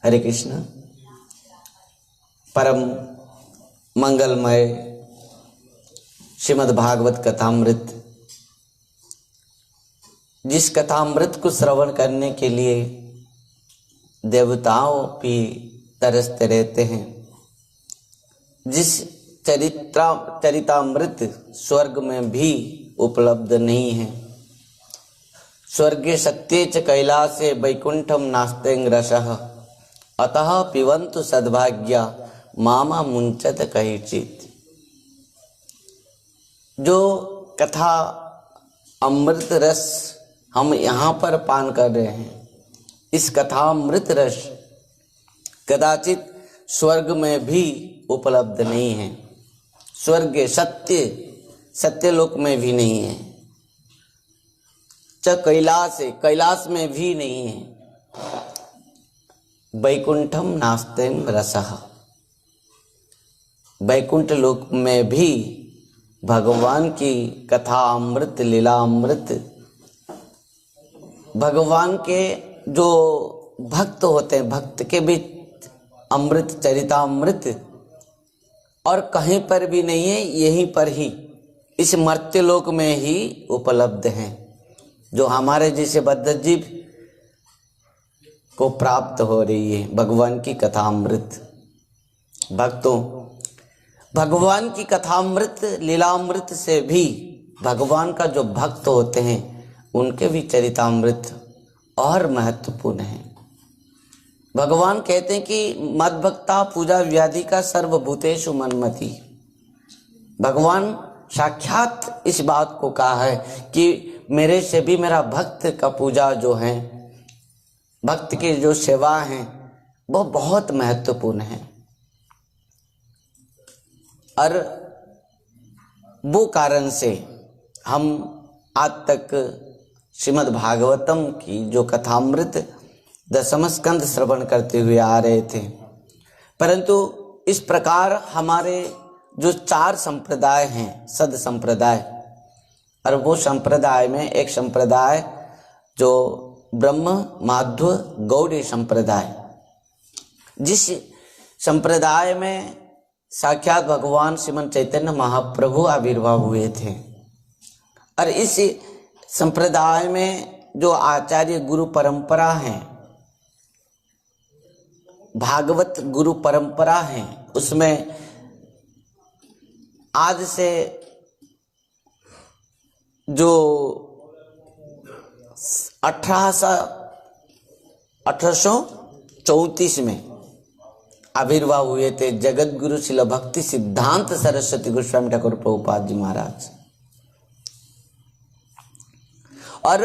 हरे कृष्ण। परम मंगलमय श्रीमद् भागवत कथामृत, जिस कथामृत को श्रवण करने के लिए देवताओं भी तरसते रहते हैं, जिस चरितामृत स्वर्ग में भी उपलब्ध नहीं है। स्वर्गे सत्ये च कैलासे वैकुंठम नास्तें रसः अतः पिबन्तु सद्भाग्या मामा मुंचत कैचित्। जो कथा अमृत रस हम यहाँ पर पान कर रहे हैं, इस कथा अमृत रस कदाचित स्वर्ग में भी उपलब्ध नहीं है। स्वर्ग सत्यलोक में भी नहीं है, च कैलाश में भी नहीं है। वैकुंठम नास्तें रसः, वैकुंठ लोक में भी भगवान की कथा अमृत, लीला अमृत, भगवान के जो भक्त होते हैं, भक्त के भी अमृत, चरितामृत और कहीं पर भी नहीं है, यहीं पर ही इस मर्त्य लोक में ही उपलब्ध हैं, जो हमारे जैसे बद्ध जीव को प्राप्त हो रही है भगवान की कथामृत। भक्तों, भगवान की कथामृत, लीलामृत से भी भगवान का जो भक्त होते हैं उनके भी चरितामृत और महत्वपूर्ण है। भगवान कहते हैं कि मद्भक्ता पूजा व्याधि का सर्वभूतेषु मन्मति। भगवान साक्षात इस बात को कहा है कि मेरे से भी मेरा भक्त का पूजा जो है, भक्त की जो सेवा है वो बहुत महत्वपूर्ण है। और वो कारण से हम आज तक श्रीमद् भागवतम की जो कथामृत दशम स्कंद श्रवण करते हुए आ रहे थे, परंतु इस प्रकार हमारे जो 4 संप्रदाय हैं, सद संप्रदाय, और वो संप्रदाय में एक संप्रदाय जो ब्रह्म माध्व गौड़ी संप्रदाय, जिस संप्रदाय में साक्षात भगवान श्रीमन चैतन्य महाप्रभु आविर्भाव हुए थे, और इस संप्रदाय में जो आचार्य गुरु परंपरा है, भागवत गुरु परंपरा है, उसमें आज से जो 1834 में आविर्भाव हुए थे जगत गुरु शिल भक्ति सिद्धांत सरस्वती गोस्वामी ठाकुर प्रभुपाद जी महाराज। और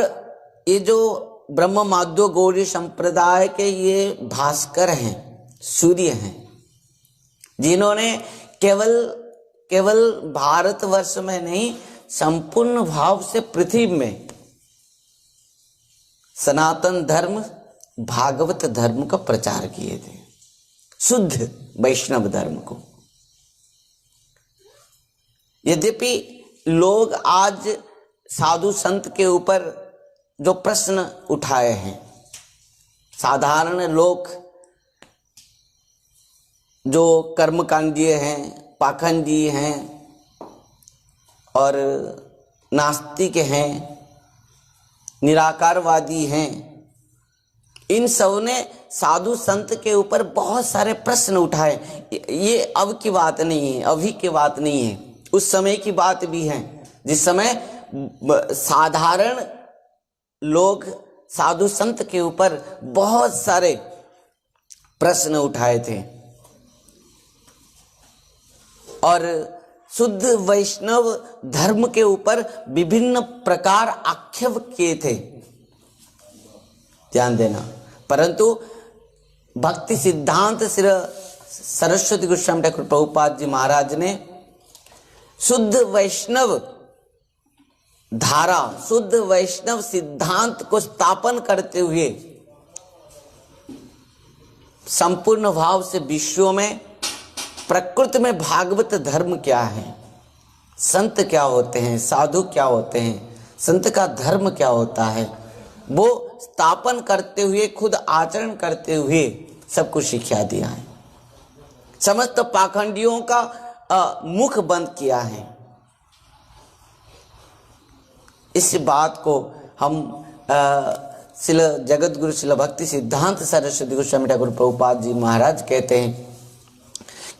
ये जो ब्रह्म माध्व गौड़ी संप्रदाय के ये भास्कर हैं, सूर्य हैं, जिन्होंने केवल भारतवर्ष में नहीं, संपूर्ण भाव से पृथ्वी में सनातन धर्म, भागवत धर्म का प्रचार किए थे, शुद्ध वैष्णव धर्म को। यद्यपि लोग आज साधु संत के ऊपर जो प्रश्न उठाए हैं, साधारण लोग जो कर्मकांडीय हैं, पाखंडी हैं और नास्तिक हैं, निराकारवादी हैं, इन सब ने साधु संत के ऊपर बहुत सारे प्रश्न उठाए। ये अब की बात नहीं है, अभी की बात नहीं है, उस समय की बात भी है जिस समय साधारण लोग साधु संत के ऊपर बहुत सारे प्रश्न उठाए थे और शुद्ध वैष्णव धर्म के ऊपर विभिन्न प्रकार आक्षेप किए थे, ध्यान देना। परंतु भक्ति सिद्धांत श्री सरस्वती गोस्वामी ठाकुर प्रभुपाद जी महाराज ने शुद्ध वैष्णव धारा, शुद्ध वैष्णव सिद्धांत को स्थापन करते हुए संपूर्ण भाव से विश्व में प्रकृति में भागवत धर्म क्या है, संत क्या होते हैं, साधु क्या होते हैं, संत का धर्म क्या होता है, वो स्थापन करते हुए, खुद आचरण करते हुए सब कुछ शिक्षा दिया है, समस्त पाखंडियों का मुख बंद किया है। इस बात को हम श्रील जगत गुरु श्रील भक्ति सिद्धांत सरस्वती गोस्वामी ठाकुर प्रभुपाद जी महाराज कहते हैं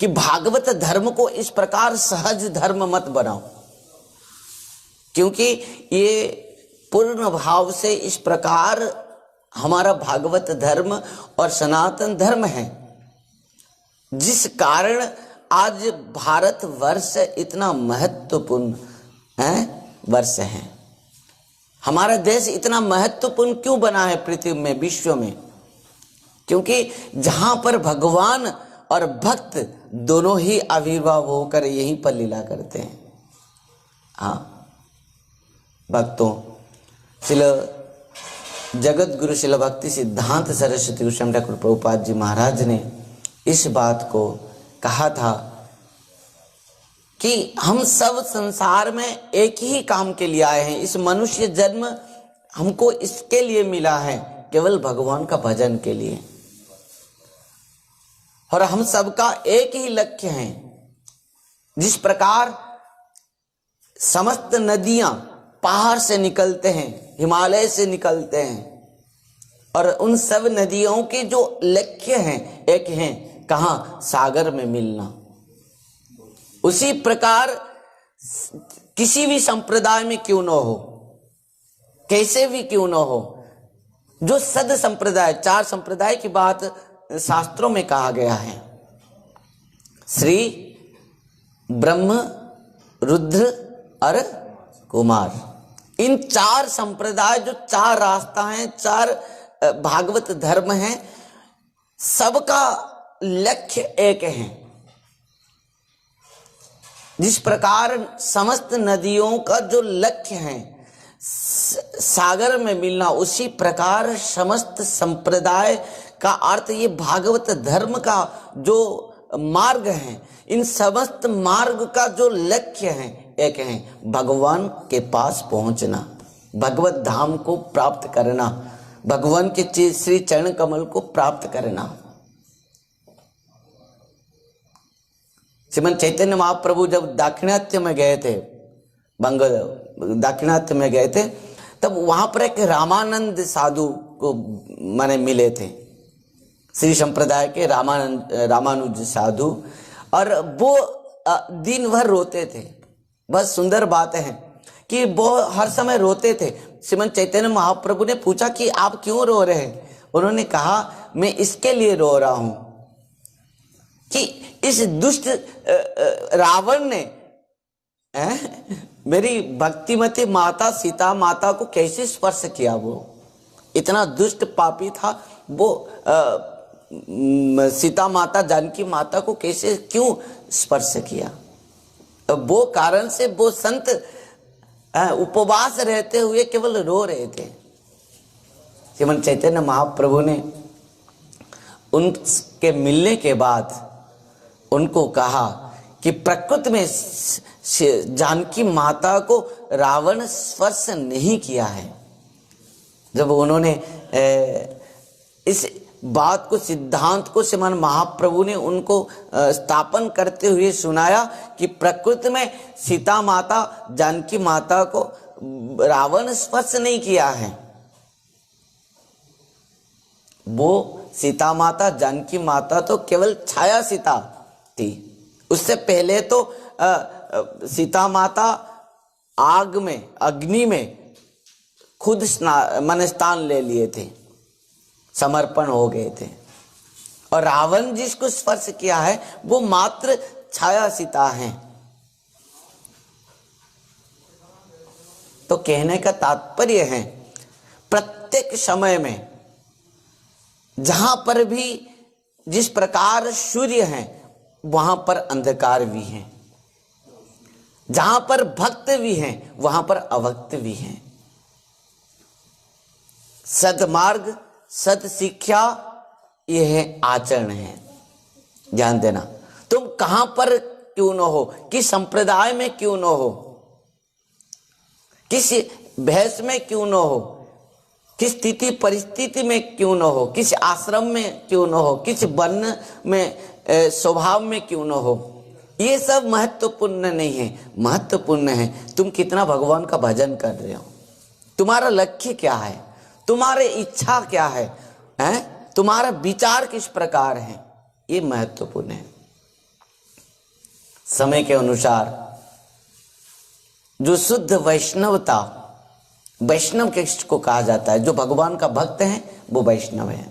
कि भागवत धर्म को इस प्रकार सहज धर्म मत बनाओ, क्योंकि ये पूर्ण भाव से इस प्रकार हमारा भागवत धर्म और सनातन धर्म है, जिस कारण आज भारत वर्ष इतना महत्वपूर्ण वर्ष है। हमारा देश इतना महत्वपूर्ण क्यों बना है पृथ्वी में, विश्व में? क्योंकि जहां पर भगवान और भक्त दोनों ही आविर्भाव होकर यहीं पर लीला करते हैं। हाँ भक्तों, श्रील जगत गुरु श्रील भक्ति सिद्धांत सरस्वती गोस्वामी ठाकुर प्रभुपाद जी महाराज ने इस बात को कहा था कि हम सब संसार में एक ही काम के लिए आए हैं। इस मनुष्य जन्म हमको इसके लिए मिला है, केवल भगवान का भजन के लिए। और हम सबका एक ही लक्ष्य है। जिस प्रकार समस्त नदियां पहाड़ से निकलते हैं, हिमालय से निकलते हैं, और उन सब नदियों के जो लक्ष्य हैं एक हैं, कहाँ? सागर में मिलना। उसी प्रकार किसी भी संप्रदाय में क्यों न हो, कैसे भी क्यों न हो, जो सद संप्रदाय, 4 संप्रदाय की बात शास्त्रों में कहा गया है, श्री, ब्रह्म, रुद्र और कुमार। इन 4 संप्रदाय, जो 4 रास्ता हैं, 4 भागवत धर्म हैं, सबका लक्ष्य एक है। जिस प्रकार समस्त नदियों का जो लक्ष्य है सागर में मिलना, उसी प्रकार समस्त संप्रदाय का अर्थ ये भागवत धर्म का जो मार्ग है, इन समस्त मार्ग का जो लक्ष्य है एक है, भगवान के पास पहुंचना, भगवत धाम को प्राप्त करना, भगवान के श्री चरण कमल को प्राप्त करना। श्रीमन चैतन्य महाप्रभु जब दाक्षिणात्य में गए थे, दाक्षिणात्य में गए थे, तब वहां पर एक रामानंद साधु को माने मिले थे, श्री संप्रदाय के रामानुज साधु, और वो दिन भर रोते थे। बस सुंदर बात है कि वो हर समय रोते थे। श्रीमन चैतन्य महाप्रभु ने पूछा कि आप क्यों रो रहे हैं? उन्होंने कहा, मैं इसके लिए रो रहा हूं कि इस दुष्ट रावण ने मेरी भक्तिमती माता सीता माता को कैसे स्पर्श किया। वो इतना दुष्ट पापी था, वो सीता माता जानकी माता को कैसे क्यों स्पर्श किया। वो कारण से वो संत उपवास रहते हुए केवल रो रहे थे। श्रीमन चैतन्य महाप्रभु ने उनके मिलने के बाद उनको कहा कि प्रकृति में जानकी माता को रावण स्पर्श नहीं किया है। जब उन्होंने इस बात को, सिद्धांत को श्रीमान महाप्रभु ने उनको स्थापन करते हुए सुनाया कि प्रकृति में सीता माता जानकी माता को रावण स्पर्श नहीं किया है। वो सीता माता जानकी माता तो केवल छाया सीता थी। उससे पहले तो सीता माता आग में, अग्नि में खुद स्थान ले लिए थे, समर्पण हो गए थे। और रावण जिसको स्पर्श किया है वो मात्र छाया सीता है। तो कहने का तात्पर्य है, प्रत्येक समय में जहां पर भी जिस प्रकार सूर्य है वहां पर अंधकार भी है, जहां पर भक्त भी हैं वहां पर अभक्त भी हैं। सदमार्ग, सद शिक्षा, यह आचरण है। ध्यान देना, तुम कहां पर क्यों न हो, किस संप्रदाय में क्यों न हो, किस भेष में क्यों न हो, किस स्थिति परिस्थिति में क्यों न हो, किस आश्रम में क्यों न हो, किस वर्ण में स्वभाव में क्यों न हो, ये सब महत्वपूर्ण नहीं है। महत्वपूर्ण है तुम कितना भगवान का भजन कर रहे हो, तुम्हारा लक्ष्य क्या है, तुम्हारी इच्छा क्या है, तुम्हारा विचार किस प्रकार है, ये महत्वपूर्ण है। समय के अनुसार जो शुद्ध वैष्णवता, वैष्णव किसको कहा जाता है, जो भगवान का भक्त है वो वैष्णव है,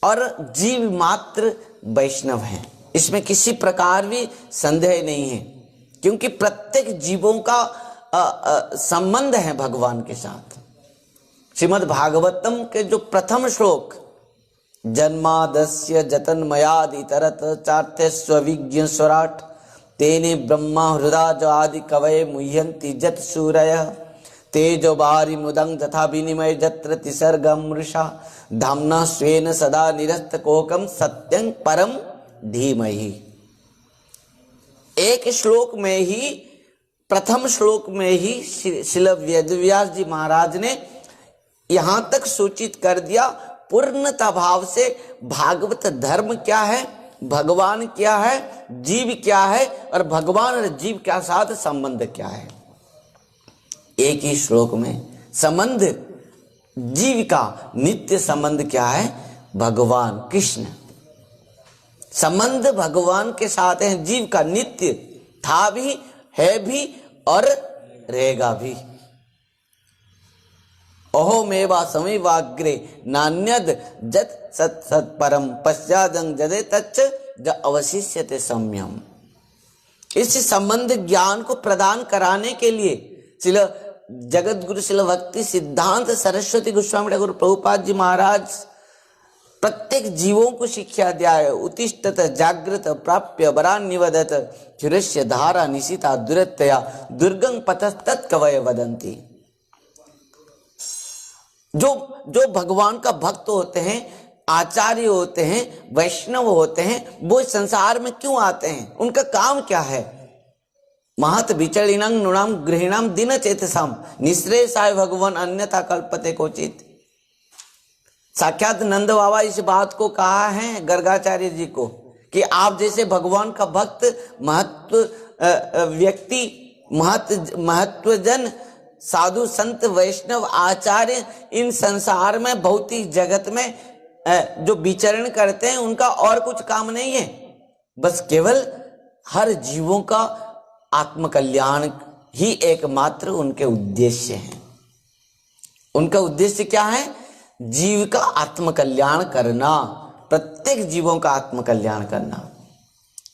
और जीव मात्र वैष्णव है, इसमें किसी प्रकार भी संदेह नहीं है, क्योंकि प्रत्येक जीवों का संबंध है भगवान के साथ। श्रीमद् भागवतम के जो प्रथम श्लोक, जन्मादस्य जतन्मयादि तरत चार्थे स्विज्ञ स्वराट तेने ब्रह्मा हृदा जो आदि कवये मुह्यन्ति जत सूरय तेजो बारी मुदंग तथा विनिमय जत्र तिसर्गम मृषा धाम्ना स्वेन सदा निरस्त कोकम सत्यं परम धीमहि। एक श्लोक में ही, प्रथम श्लोक में ही श्रील वेदव्यास जी महाराज ने यहां तक सूचित कर दिया पूर्णता भाव से भागवत धर्म क्या है, भगवान क्या है, जीव क्या है, और भगवान और जीव के साथ संबंध क्या है। एक ही श्लोक में संबंध, जीव का नित्य संबंध क्या है, भगवान कृष्ण। संबंध भगवान के साथ है, जीव का नित्य था भी, है भी और रहेगा भी। अहोमेवा समीवाग्रे नान्यद जत सत सत परम पश्चादं जदे तच्च ज अवशिष्यते सम्यम। इस संबंध ज्ञान को प्रदान कराने के लिए श्रील जगत गुरु श्रील भक्ति सिद्धांत सरस्वती गोस्वामी ठाकुर प्रभुपाद जी महाराज प्रत्येक जीवों को शिक्षा दिया है। उत्तिष्ठत जागृत प्राप्य वरान निवदत क्षुरस्य धारा निशिता दुरतया दुर्गं पतस्तत् कवय वदंती। जो भगवान का भक्त होते हैं, आचार्य होते हैं, वैष्णव होते हैं, वो संसार में क्यों आते हैं, उनका काम क्या है। महत विचलिनं नृणाम गृहिणाम दिन चेतसाम निःश्रेयसाय भगवान अन्यथा कल्पते क्वचित्। साक्षात नंद बाबा इस बात को कहा है गर्गाचार्य जी को कि आप जैसे भगवान का भक्त, महत्व व्यक्ति, महत्वजन, साधु संत वैष्णव आचार्य इन संसार में भौतिक जगत में जो विचरण करते हैं, उनका और कुछ काम नहीं है, बस केवल हर जीवों का आत्मकल्याण ही एकमात्र उनके उद्देश्य है। उनका उद्देश्य क्या है, जीव का आत्मकल्याण करना, प्रत्येक जीवों का आत्मकल्याण करना।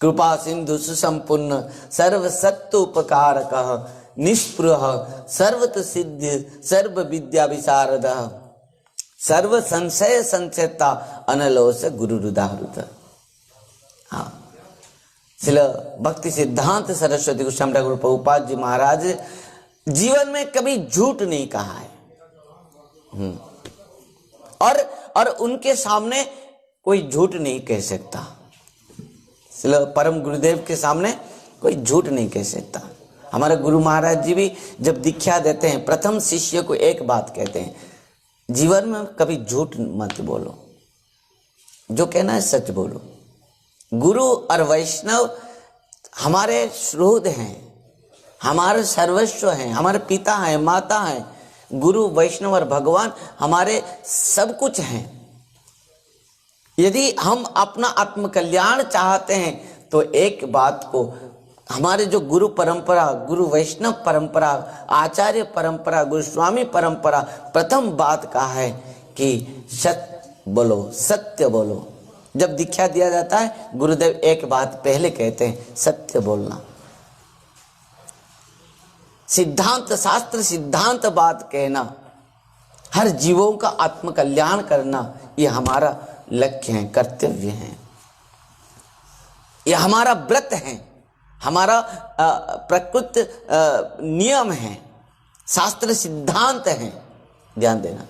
कृपा सिंधु सुसंपूर्ण सर्व सत्व उपकारक निष्पृह सर्वत सिद्ध सर्व विद्या विशारद सर्व संशय संचेता अनलोस गुरु रुदाहृत। हाँ, श्रील भक्ति सिद्धांत सरस्वती गोस्वामी ठाकुर प्रभुपाद जी महाराज जीवन में कभी झूठ नहीं कहा है, और उनके सामने कोई झूठ नहीं कह सकता। श्रील परम गुरुदेव के सामने कोई झूठ नहीं कह सकता। हमारे गुरु महाराज जी भी जब दीक्षा देते हैं, प्रथम शिष्य को एक बात कहते हैं, जीवन में कभी झूठ मत बोलो, जो कहना है सच बोलो। गुरु और वैष्णव हमारे सुहृद हैं, हमारे सर्वस्व हैं, हमारे पिता हैं, माता हैं। गुरु वैष्णव और भगवान हमारे सब कुछ हैं। यदि हम अपना आत्मकल्याण चाहते हैं तो एक बात को, हमारे जो गुरु परंपरा, गुरु वैष्णव परंपरा, आचार्य परंपरा, गुरुस्वामी परंपरा प्रथम बात कहा है कि सत्य बोलो, सत्य बोलो। जब दीक्षा दिया जाता है, गुरुदेव एक बात पहले कहते हैं, सत्य बोलना। सिद्धांत, शास्त्र सिद्धांत बात कहना, हर जीवों का आत्मकल्याण करना, ये हमारा लक्ष्य है, कर्तव्य है, ये हमारा व्रत है, हमारा प्रकृत नियम है, शास्त्र सिद्धांत है। ध्यान देना।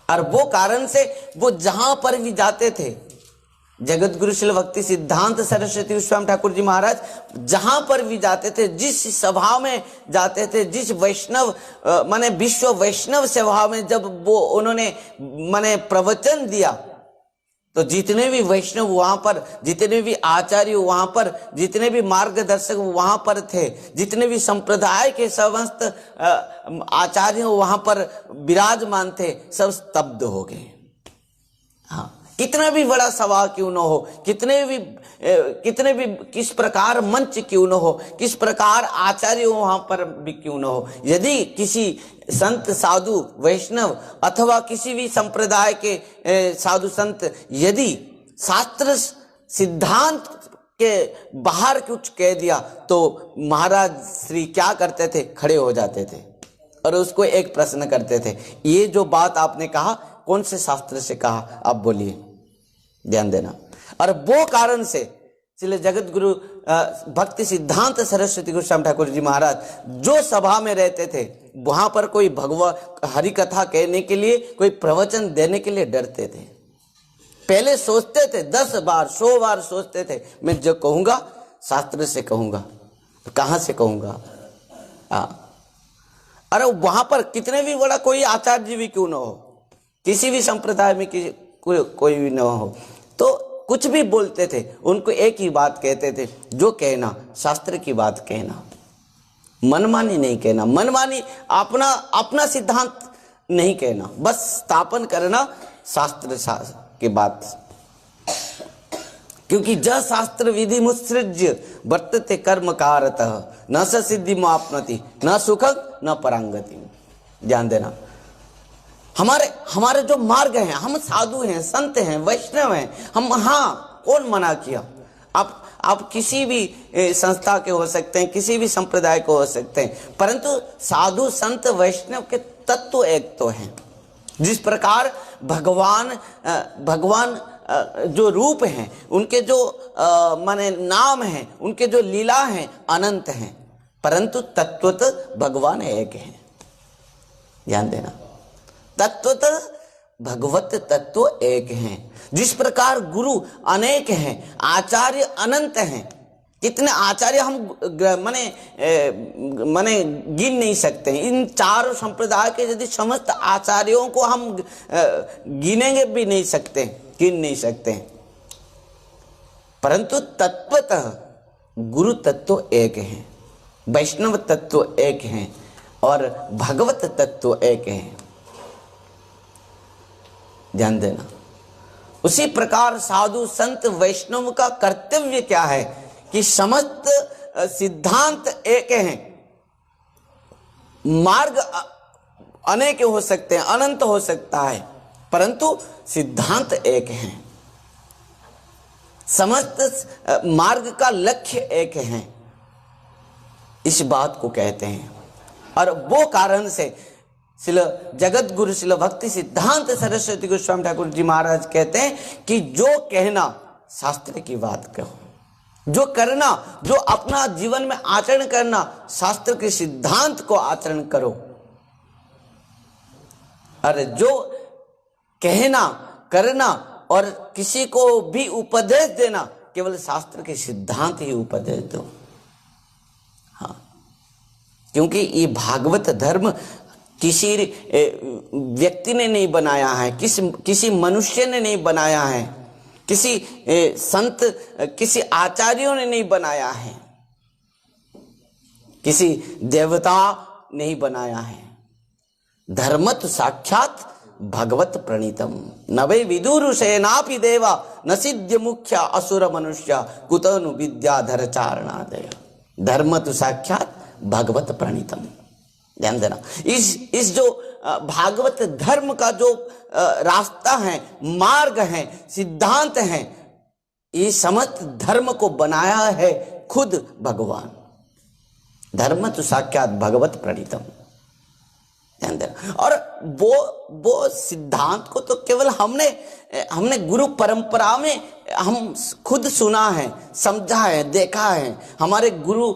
और वो कारण से वो जहां पर भी जाते थे, जगत गुरु श्री भक्ति सिद्धांत सरस्वती गोस्वामी ठाकुर जी महाराज जहां पर भी जाते थे, जिस सभा में जाते थे, जिस वैष्णव माने विश्व वैष्णव सभा में जब वो उन्होंने माने प्रवचन दिया, तो जितने भी वैष्णव वहां पर, जितने भी आचार्य वहां पर, जितने भी मार्गदर्शक वहां पर थे, जितने भी संप्रदाय के समस्त आचार्य वहां पर विराजमान थे, सब स्तब्ध हो गए। हाँ, कितना भी बड़ा सभा क्यों न हो, कितने भी किस प्रकार मंच क्यों न हो, किस प्रकार आचार्य वहां पर भी क्यों न हो, यदि किसी संत साधु वैष्णव अथवा किसी भी संप्रदाय के साधु संत यदि शास्त्र सिद्धांत के बाहर कुछ कह दिया, तो महाराज श्री क्या करते थे, खड़े हो जाते थे और उसको एक प्रश्न करते थे, ये जो बात आपने कहा कौन से शास्त्र से कहा, आप बोलिए, ध्यान देना। और वो कारण से इसलिए जगत गुरु भक्ति सिद्धांत सरस्वती गोस्वामी ठाकुर जी महाराज जो सभा में रहते थे, वहां पर कोई भगवत हरि कथा कहने के लिए, कोई प्रवचन देने के लिए डरते थे। पहले सोचते थे, 10 बार 100 बार सोचते थे, मैं जो कहूंगा शास्त्र से कहूंगा, तो कहां से कहूंगा। अरे वहां पर कितने भी बड़ा कोई आचार्य भी क्यों ना हो, किसी भी संप्रदाय में कोई भी ना हो, तो कुछ भी बोलते थे, उनको एक ही बात कहते थे, जो कहना शास्त्र की बात कहना, मनमानी नहीं कहना, मनमानी अपना सिद्धांत नहीं कहना, बस स्थापन करना शास्त्र की बात। क्योंकि ज शास्त्र विधि मुत्सृज्य वर्तते कर्म कारतः न स सिद्धि मापनति न सुखं न परांगति। ध्यान देना, हमारे जो मार्ग हैं, हम साधु हैं, संत हैं, वैष्णव हैं, हम, हाँ, कौन मना किया। आप किसी भी संस्था के हो सकते हैं, किसी भी संप्रदाय को हो सकते हैं, परंतु साधु संत वैष्णव के तत्व एक तो हैं। जिस प्रकार भगवान जो रूप हैं, उनके जो माने नाम हैं, उनके जो लीला हैं, अनंत हैं, परंतु तत्वतः भगवान एक है। ध्यान देना, तत्वतः भगवत तत्व एक हैं। जिस प्रकार गुरु अनेक हैं, आचार्य अनंत हैं, कितने आचार्य हम माने गिन नहीं सकते। इन चारों संप्रदाय के यदि समस्त आचार्यों को हम गिनेंगे भी नहीं सकते, गिन नहीं सकते, परंतु तत्वतः गुरु तत्व एक हैं, वैष्णव तत्व एक हैं और भगवत तत्व एक हैं। ध्यान देना, उसी प्रकार साधु संत वैष्णव का कर्तव्य क्या है कि समस्त सिद्धांत एक हैं, मार्ग अनेक हो सकते हैं, अनंत हो सकता है, परंतु सिद्धांत एक हैं, समस्त मार्ग का लक्ष्य एक है, इस बात को कहते हैं। और वो कारण से श्रील जगत गुरु श्रील भक्ति सिद्धांत सरस्वती गोस्वामी ठाकुर जी महाराज कहते हैं कि जो कहना शास्त्र की बात कहो, जो करना, जो अपना जीवन में आचरण करना, शास्त्र के सिद्धांत को आचरण करो। अरे जो कहना, करना और किसी को भी उपदेश देना, केवल शास्त्र के सिद्धांत ही उपदेश दो। हाँ, क्योंकि ये भागवत धर्म किसी व्यक्ति ने नहीं बनाया है, किसी मनुष्य ने नहीं बनाया है, किसी संत, किसी आचार्यों ने नहीं बनाया है, किसी देवता नहीं बनाया है। धर्म तो साक्षात भगवत प्रणीतम न वै विदुरुषेनापि देवा न सिद्ध मुख्य असुर मनुष्य कुतनु विद्याधर चारणादय। धर्म तो साक्षात भगवत प्रणीतम। ध्यान देना, इस जो भागवत धर्म का जो रास्ता है, मार्ग है, सिद्धांत है, ये समस्त धर्म को बनाया है खुद भगवान। धर्म तो साक्षात भगवत प्रणीतम। ध्यान देना, और वो सिद्धांत को तो केवल हमने गुरु परंपरा में हम खुद सुना है, समझा है, देखा है। हमारे गुरु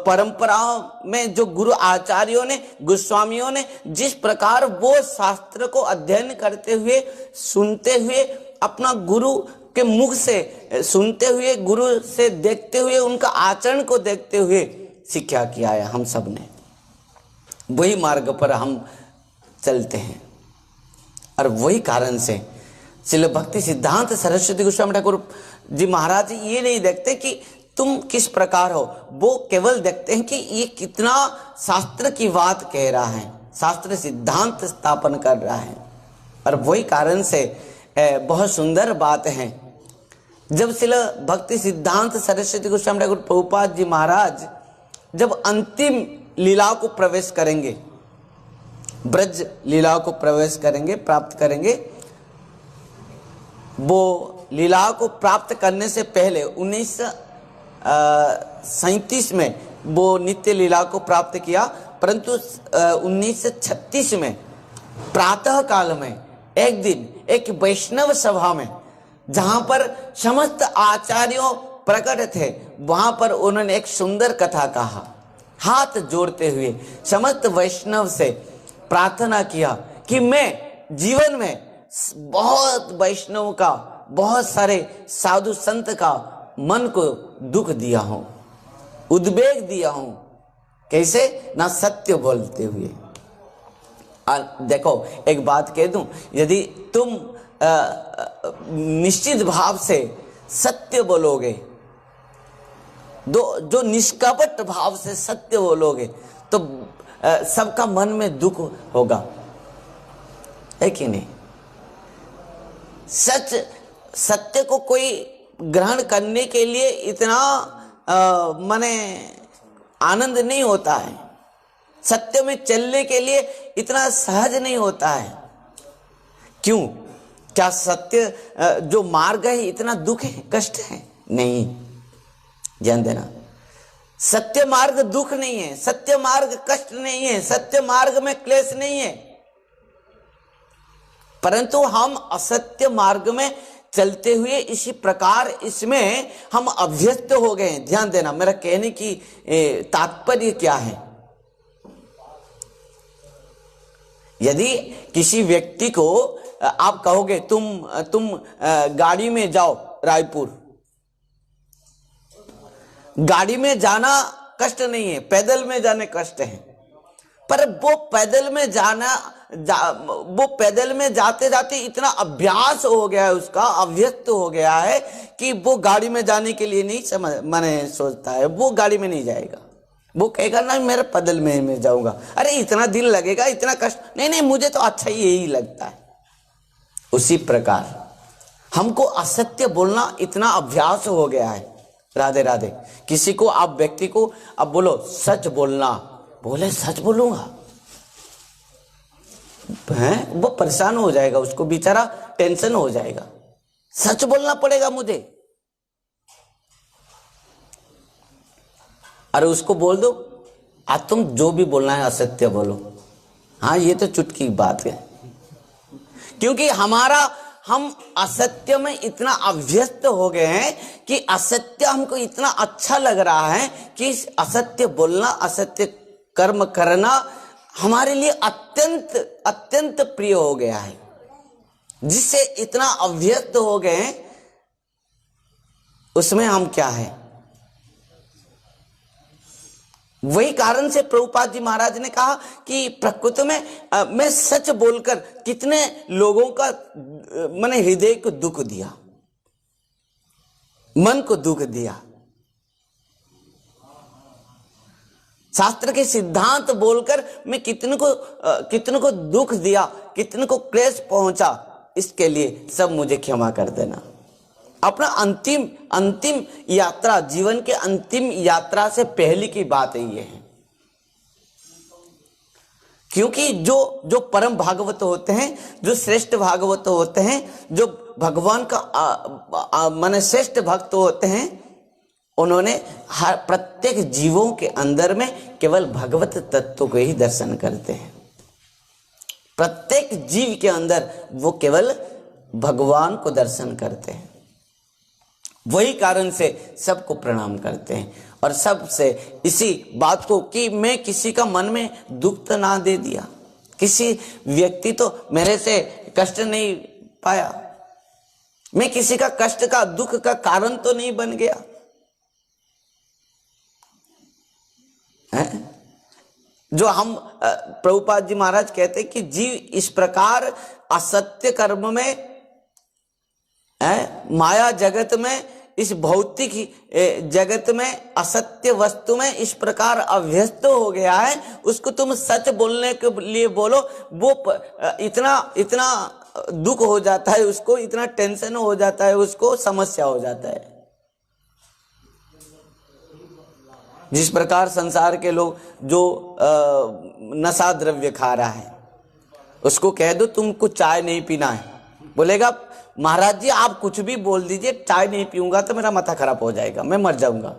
परंपरा में जो गुरु आचार्यों ने, गोस्वामियों ने जिस प्रकार वो शास्त्र को अध्ययन करते हुए, सुनते हुए अपना गुरु के मुख से सुनते हुए, गुरु से देखते हुए, उनका आचरण को देखते हुए शिक्षा किया है हम सब ने। वही मार्ग पर हम चलते हैं और वही कारण से श्रील भक्ति सिद्धांत सरस्वती गोस्वामी ठाकुर जी महाराज ये नहीं देखते कि तुम किस प्रकार हो, वो केवल देखते हैं कि ये कितना शास्त्र की बात कह रहा है, शास्त्र सिद्धांत स्थापन कर रहा है। और वही कारण से बहुत सुंदर बात है, जब श्रील भक्ति सिद्धांत सरस्वती गोस्वामी ठाकुर प्रभुपाद जी महाराज जब अंतिम लीलाओं को प्रवेश करेंगे, ब्रज लीलाओं को प्रवेश करेंगे, प्राप्त करेंगे, वो लीलाओं को प्राप्त करने से पहले 1937 में वो नित्य लीला को प्राप्त किया, परंतु 1936 में प्रातः काल में एक दिन एक वैष्णव सभा में, जहां पर समस्त आचार्यों प्रकट थे, वहां पर उन्होंने एक सुंदर कथा कहा। हाथ जोड़ते हुए समस्त वैष्णव से प्रार्थना किया कि मैं जीवन में बहुत वैष्णव का, बहुत सारे साधु संत का मन को दुख दिया हूं, उद्वेग दिया हूं। कैसे? ना सत्य बोलते हुए। देखो एक बात कह दूं, यदि तुम निश्चित भाव से सत्य बोलोगे, जो निष्कपट भाव से सत्य बोलोगे, तो सबका मन में दुख होगा, है कि नहीं? सत्य को कोई ग्रहण करने के लिए इतना माने आनंद नहीं होता है, सत्य में चलने के लिए इतना सहज नहीं होता है। क्यों? क्या सत्य जो मार्ग है इतना दुख है, कष्ट है? नहीं, ध्यान देना। सत्य मार्ग दुख नहीं है, सत्य मार्ग कष्ट नहीं है, सत्य मार्ग में क्लेश नहीं है, परंतु हम असत्य मार्ग में चलते हुए इसी प्रकार इसमें हम अभ्यस्त हो गए हैं। ध्यान देना, मेरा कहने की तात्पर्य क्या है। यदि किसी व्यक्ति को आप कहोगे तुम गाड़ी में जाओ रायपुर, गाड़ी में जाना कष्ट नहीं है, पैदल में जाने कष्ट है, पर वो पैदल में जाते जाते इतना अभ्यास हो गया है, उसका अभ्यस्त हो गया है कि वो गाड़ी में जाने के लिए नहीं माने सोचता है, वो गाड़ी में नहीं जाएगा। वो कहेगा ना मेरा पैदल में जाऊंगा, अरे इतना दिन लगेगा, इतना कष्ट नहीं, मुझे तो अच्छा ही यही लगता है। उसी प्रकार हमको असत्य बोलना इतना अभ्यास हो गया है। राधे राधे। किसी को आप व्यक्ति को अब बोलो सच बोलना, बोले सच बोलूंगा, हैं? वो परेशान हो जाएगा, उसको बेचारा टेंशन हो जाएगा। सच बोलना पड़ेगा मुझे, अरे उसको बोल दो आज तुम जो भी बोलना है असत्य बोलो। हाँ, ये तो चुटकी की बात है, क्योंकि हम असत्य में इतना अभ्यस्त हो गए हैं कि असत्य हमको इतना अच्छा लग रहा है कि असत्य बोलना, असत्य कर्म करना हमारे लिए अत्यंत अत्यंत प्रिय हो गया है, जिससे इतना अभ्यस्त हो गए उसमें हम क्या है। वही कारण से प्रभुपाद जी महाराज ने कहा कि प्रकृति में मैं सच बोलकर कितने लोगों का मैंने हृदय को दुख दिया, मन को दुख दिया। शास्त्र के सिद्धांत बोलकर मैं कितने को दुख दिया, कितने को क्लेश पहुंचा, इसके लिए सब मुझे क्षमा कर देना। अपना अंतिम यात्रा, जीवन के अंतिम यात्रा से पहले की बात ये है, क्योंकि जो परम भागवत होते हैं, जो श्रेष्ठ भागवत होते हैं, जो भगवान का माने श्रेष्ठ भक्त होते हैं, उन्होंने हर प्रत्येक जीवों के अंदर में केवल भगवत तत्व को ही दर्शन करते हैं। प्रत्येक जीव के अंदर वो केवल भगवान को दर्शन करते हैं। वही कारण से सबको प्रणाम करते हैं और सबसे इसी बात को कि मैं किसी का मन में दुख तो ना दे दिया, किसी व्यक्ति तो मेरे से कष्ट नहीं पाया, मैं किसी का कष्ट का दुख का कारण तो नहीं बन गया है? जो हम प्रभुपाद जी महाराज कहते कि जीव इस प्रकार असत्य कर्म में, माया जगत में, इस भौतिक जगत में, असत्य वस्तु में इस प्रकार अभ्यस्त हो गया है, उसको तुम सच बोलने के लिए बोलो, वो इतना इतना दुख हो जाता है उसको, इतना टेंशन हो जाता है उसको, समस्या हो जाता है। जिस प्रकार संसार के लोग जो नशा द्रव्य खा रहा है, उसको कह दो तुमको चाय नहीं पीना है, बोलेगा महाराज जी आप कुछ भी बोल दीजिए, चाय नहीं पीऊंगा तो मेरा माथा खराब हो जाएगा, मैं मर जाऊंगा।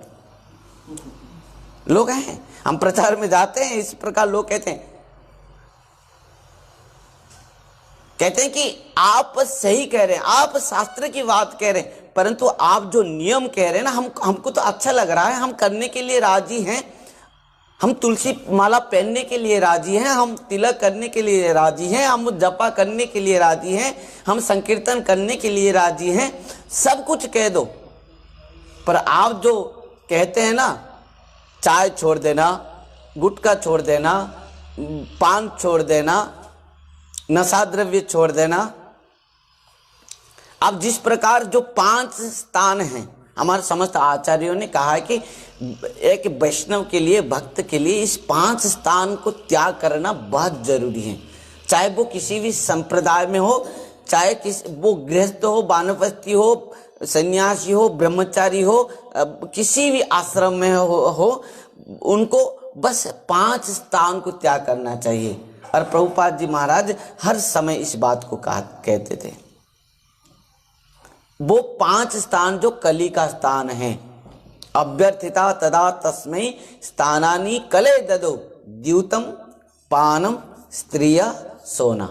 लोग हैं, हम प्रचार में जाते हैं, इस प्रकार लोग कहते हैं कि आप सही कह रहे हैं, आप शास्त्र की बात कह रहे हैं, परंतु आप जो नियम कह रहे हैं ना, हमको तो अच्छा लग रहा है, हम करने के लिए राजी हैं, हम तुलसी माला पहनने के लिए राजी हैं, हम तिलक करने के लिए राजी हैं, हम जपा करने के लिए राजी हैं, हम संकीर्तन करने के लिए राजी हैं, सब कुछ कह दो, पर आप जो कहते हैं ना, चाय छोड़ देना, गुटखा छोड़ देना, पान छोड़ देना, नशा द्रव्य छोड़ देना, अब जिस प्रकार जो 5 स्थान हैं, हमारे समस्त आचार्यों ने कहा है कि एक वैष्णव के लिए, भक्त के लिए इस 5 स्थान को त्याग करना बहुत जरूरी है। चाहे वो किसी भी संप्रदाय में हो, चाहे वो गृहस्थ हो, वानप्रस्थी हो, सन्यासी हो, ब्रह्मचारी हो, किसी भी आश्रम में हो, उनको बस 5 स्थान को त्याग करना चाहिए। और प्रभुपाद जी महाराज हर समय इस बात को कहते थे। वो 5 स्थान जो कली का स्थान है, अभ्यर्थिता तदा तस्मै स्थानानि कले ददो द्यूतम पानम स्त्रिया सोना।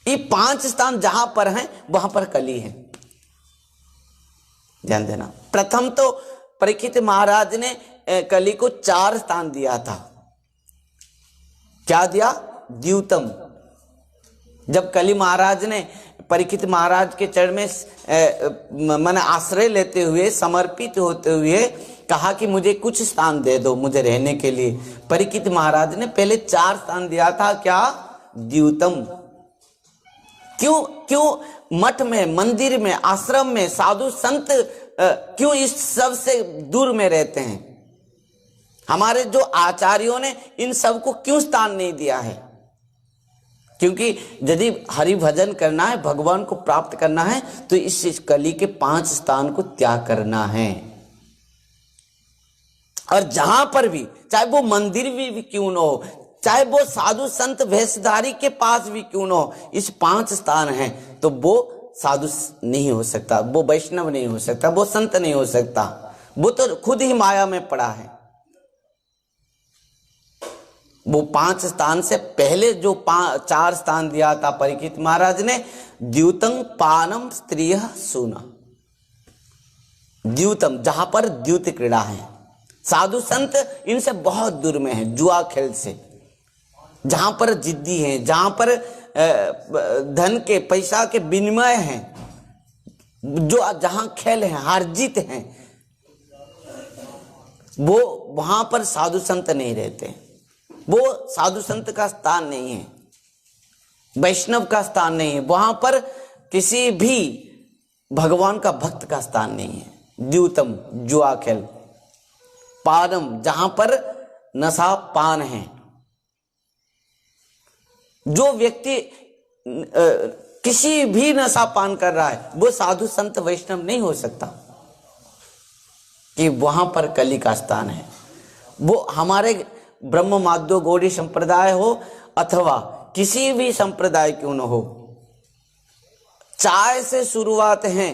ये 5 स्थान जहां पर हैं वहां पर कली है, ध्यान देना। प्रथम तो परीक्षित महाराज ने कली को 4 स्थान दिया था। क्या दिया? द्यूतम। जब कली महाराज ने परीक्षित महाराज के चरण में मन आश्रय लेते हुए, समर्पित होते हुए कहा कि मुझे कुछ स्थान दे दो मुझे रहने के लिए, परीक्षित महाराज ने पहले 4 स्थान दिया था। क्या? द्यूतम। क्यों मठ में, मंदिर में, आश्रम में साधु संत क्यों इस सब से दूर में रहते हैं? हमारे जो आचार्यों ने इन सब को क्यों स्थान नहीं दिया है? क्योंकि यदि हरि भजन करना है, भगवान को प्राप्त करना है, तो इस कली के 5 स्थान को त्याग करना है। और जहां पर भी, चाहे वो मंदिर भी क्यों न हो, चाहे वो साधु संत वेशधारी के पास भी क्यों न हो, इस 5 स्थान हैं, तो वो साधु नहीं हो सकता, वो वैष्णव नहीं हो सकता, वो संत नहीं हो सकता, वो तो खुद ही माया में पड़ा है। वो 5 स्थान से पहले जो 4 स्थान दिया था परीक्षित महाराज ने, द्यूतम पानम स्त्रिय सूना। द्यूतम, जहां पर द्यूत क्रीड़ा है, साधु संत इनसे बहुत दूर में है, जुआ खेल से। जहां पर जिद्दी है, जहां पर धन के, पैसा के विनिमय है, जो जहां खेल है, हार जीत है, वो वहां पर साधु संत नहीं रहते। वो साधु संत का स्थान नहीं है, वैष्णव का स्थान नहीं है, वहां पर किसी भी भगवान का भक्त का स्थान नहीं है। द्यूतम, जुआ खेल। पानम, जहां पर नशा पान है। जो व्यक्ति किसी भी नशा पान कर रहा है, वो साधु संत वैष्णव नहीं हो सकता, कि वहां पर कली का स्थान है। वो हमारे ब्रह्म माध्व गौड़ी संप्रदाय हो अथवा किसी भी संप्रदाय क्यों न हो, चाय से शुरुआत है।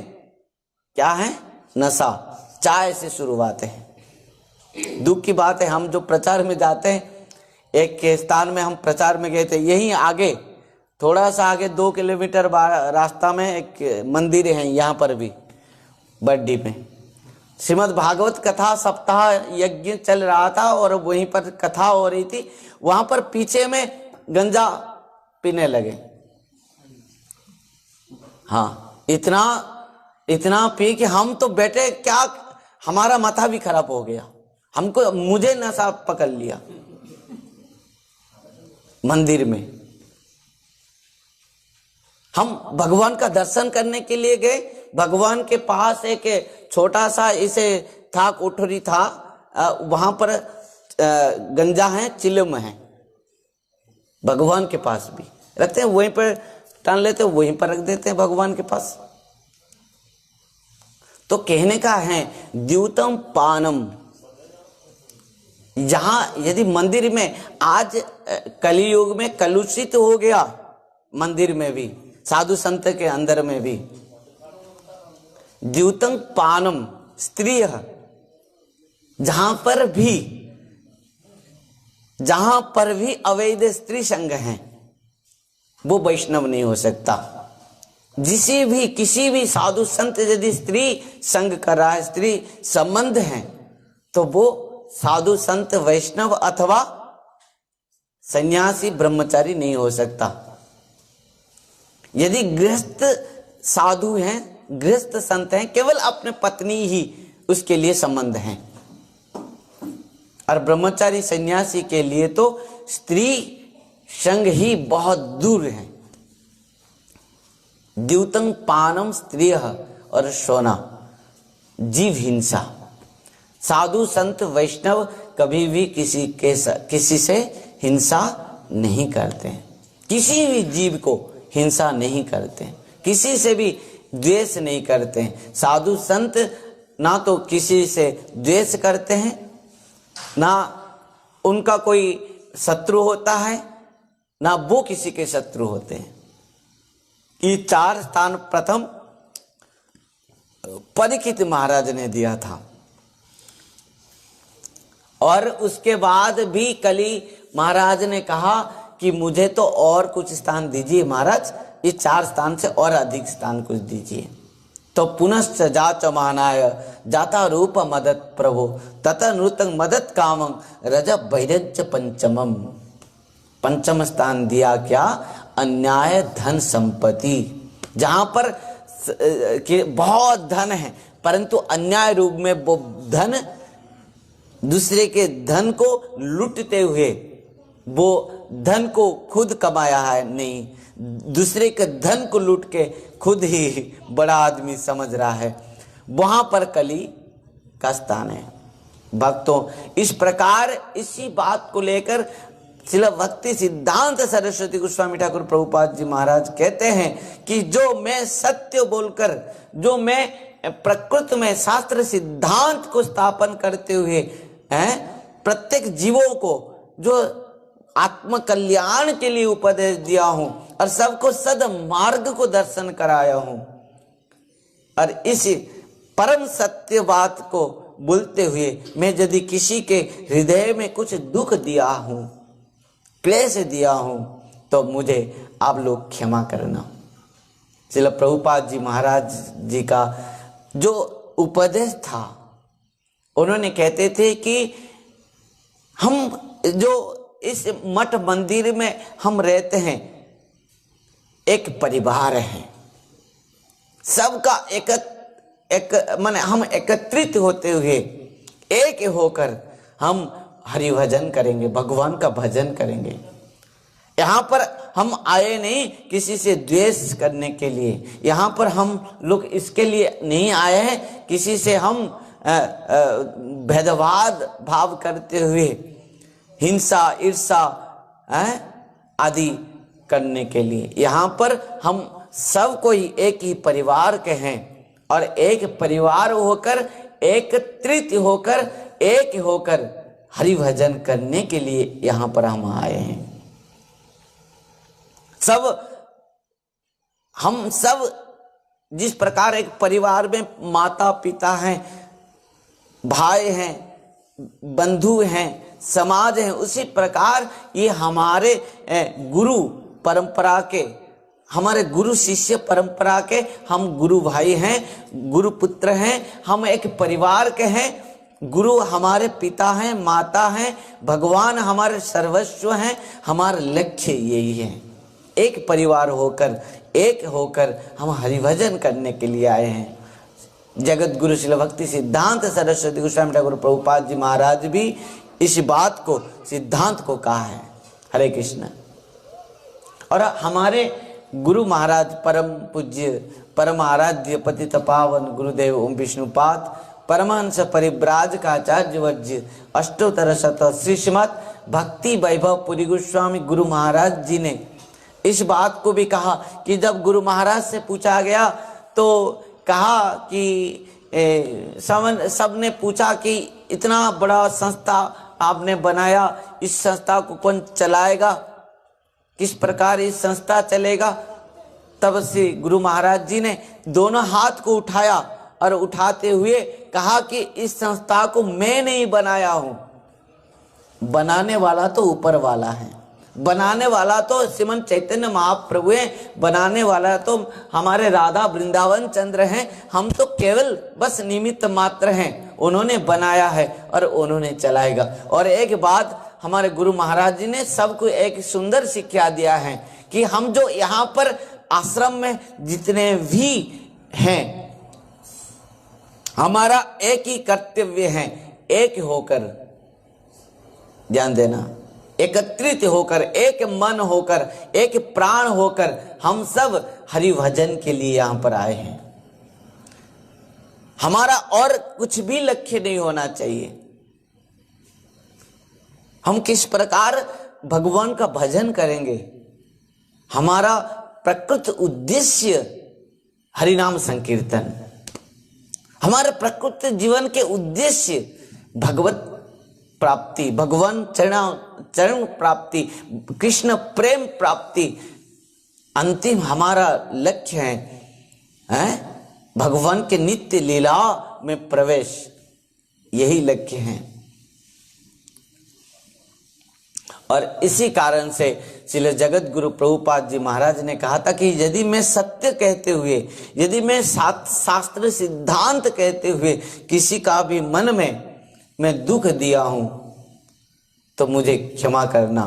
क्या है? नशा। चाय से शुरुआत है। दुख की बात है, हम जो प्रचार में जाते हैं, एक के स्थान में हम प्रचार में गए थे, यहीं आगे, थोड़ा सा आगे 2 किलोमीटर रास्ता में एक मंदिर है, यहां पर भी बड्डी में श्रीमद् भागवत कथा सप्ताह यज्ञ चल रहा था और वहीं पर कथा हो रही थी। वहां पर पीछे में गंजा पीने लगे। हाँ, इतना इतना पी कि हम तो बैठे, क्या हमारा माथा भी खराब हो गया, मुझे नशा पकड़ लिया मंदिर में। हम भगवान का दर्शन करने के लिए गए, भगवान के पास एक छोटा सा इसे था, कोठरी था, वहां पर गंजा है, चिलम है, भगवान के पास भी रखते हैं, वहीं पर टान लेते, वहीं पर रख देते हैं भगवान के पास। तो कहने का है द्यूतम पानम, जहां यदि मंदिर में आज कलियुग में कलुषित हो गया, मंदिर में भी साधु संत के अंदर में भी द्यूतम पानम, स्त्री जहां पर भी अवैध स्त्री संग है, वो वैष्णव नहीं हो सकता। किसी भी साधु संत यदि स्त्री संग कर रहा है, स्त्री संबंध है, तो वो साधु संत वैष्णव अथवा सन्यासी ब्रह्मचारी नहीं हो सकता। यदि गृहस्थ साधु हैं, गृहस्थ संत हैं, केवल अपने पत्नी ही उसके लिए संबंध है, और ब्रह्मचारी सन्यासी के लिए तो स्त्री संग ही बहुत दूर है। द्यूतं पानम स्त्रिय और सोना, जीव हिंसा। साधु संत वैष्णव कभी भी किसी से हिंसा नहीं करते हैं, किसी भी जीव को हिंसा नहीं करते हैं, किसी से भी द्वेष नहीं करते हैं। साधु संत ना तो किसी से द्वेष करते हैं, ना उनका कोई शत्रु होता है, ना वो किसी के शत्रु होते हैं। ये 4 स्थान प्रथम परीक्षित महाराज ने दिया था, और उसके बाद भी कली महाराज ने कहा कि मुझे तो और कुछ स्थान दीजिए महाराज, ये 4 स्थान से और अधिक स्थान कुछ दीजिए। तो पुनश्च जाच मानाय जाता रूप मदत प्रभु तथा नृतंग मदत कामं रज वैरज्य पंचमम। पंचम स्थान दिया क्या? अन्याय धन संपत्ति, जहां पर बहुत धन है परंतु अन्याय रूप में वो धन, दूसरे के धन को लूटते हुए, वो धन को खुद कमाया है नहीं, दूसरे के धन को लूट के खुद ही बड़ा आदमी समझ रहा है, वहां पर कली का स्थान है। भक्तों, इस प्रकार इसी बात को लेकर श्रील भक्ति सिद्धांत सरस्वती गोस्वामी ठाकुर प्रभुपाद जी महाराज कहते हैं कि जो मैं सत्य बोलकर, जो मैं प्रकृति में शास्त्र सिद्धांत को स्थापन करते हुए प्रत्येक जीवों को जो आत्म कल्याण के लिए उपदेश दिया हूं और सबको सद्मार्ग को दर्शन कराया हूं, और इस परम सत्य बात को बोलते हुए मैं यदि किसी के हृदय में कुछ दुख दिया हूं, क्लेश दिया हूं, तो मुझे आप लोग क्षमा करना। श्रील प्रभुपाद जी महाराज जी का जो उपदेश था, उन्होंने कहते थे कि हम जो इस मठ मंदिर में हम रहते हैं, एक परिवार है, सबका माने हम एकत्रित होते हुए एक होकर हम हरि भजन करेंगे, भगवान का भजन करेंगे। यहाँ पर हम आए नहीं किसी से द्वेष करने के लिए, यहाँ पर हम लोग इसके लिए नहीं आए हैं किसी से हम भेदभाव भाव करते हुए हिंसा ईर्षा आदि करने के लिए। यहाँ पर हम सब कोई एक ही परिवार के हैं, और एक परिवार होकर, एकत्रित होकर, एक होकर हरि भजन करने के लिए यहाँ पर हम आए हैं। हम सब जिस प्रकार एक परिवार में माता पिता हैं, भाई हैं, बंधु हैं, समाज है, उसी प्रकार ये हमारे गुरु परंपरा के, हमारे गुरु शिष्य परंपरा के हम गुरु भाई हैं, गुरु पुत्र हैं, हम एक परिवार के हैं। गुरु हमारे पिता हैं, माता हैं, भगवान हमारे सर्वस्व हैं। हमारा लक्ष्य यही है, एक परिवार होकर एक होकर हम हरिभजन करने के लिए आए हैं। जगत गुरु श्रील भक्ति सिद्धांत सरस्वती गोस्वामी ठाकुर प्रभुपाद जी महाराज भी इस बात को, सिद्धांत को कहा है। हरे कृष्ण। और हमारे गुरु महाराज परम पूज्य परम आराध्य पतित पावन गुरुदेव ओम विष्णुपाद परमहंस परिव्राजक आचार्य वर्ज्य अष्टोत्तर शत श्रीमद् भक्ति वैभव पुरी गोस्वामी गुरु महाराज जी ने इस बात को भी कहा कि जब गुरु महाराज से पूछा गया तो कहा कि सबने पूछा कि इतना बड़ा संस्था आपने बनाया, इस संस्था को कौन चलाएगा, किस प्रकार इस संस्था चलेगा। तब से गुरु महाराज जी ने दोनों हाथ को उठाया और उठाते हुए कहा कि इस संस्था को मैं नहीं बनाया हूं, बनाने वाला तो ऊपर वाला है, बनाने वाला तो श्रीमन चैतन्य महाप्रभु है, बनाने वाला तो हमारे राधा वृंदावन चंद्र हैं, हम तो केवल बस निमित्त मात्र हैं। उन्होंने बनाया है और उन्होंने चलाएगा। और एक बात हमारे गुरु महाराज जी ने सबको एक सुंदर शिक्षा दिया है कि हम जो यहाँ पर आश्रम में जितने भी हैं, हमारा एक ही कर्तव्य है, एक होकर, ध्यान देना, एकत्रित होकर, एक मन होकर, एक प्राण होकर हम सब हरि भजन के लिए यहां पर आए हैं। हमारा और कुछ भी लक्ष्य नहीं होना चाहिए। हम किस प्रकार भगवान का भजन करेंगे, हमारा प्रकृत उद्देश्य हरिनाम संकीर्तन, हमारे प्रकृत जीवन के उद्देश्य भगवत प्राप्ति, भगवान चरण प्राप्ति, कृष्ण प्रेम प्राप्ति, अंतिम हमारा लक्ष्य है भगवान के नित्य लीला में प्रवेश, यही लक्ष्य है। और इसी कारण से श्रील जगत गुरु प्रभुपाद जी महाराज ने कहा था कि यदि मैं सत्य कहते हुए, यदि मैं शास्त्र सिद्धांत कहते हुए किसी का भी मन में मैं दुख दिया हूं तो मुझे क्षमा करना।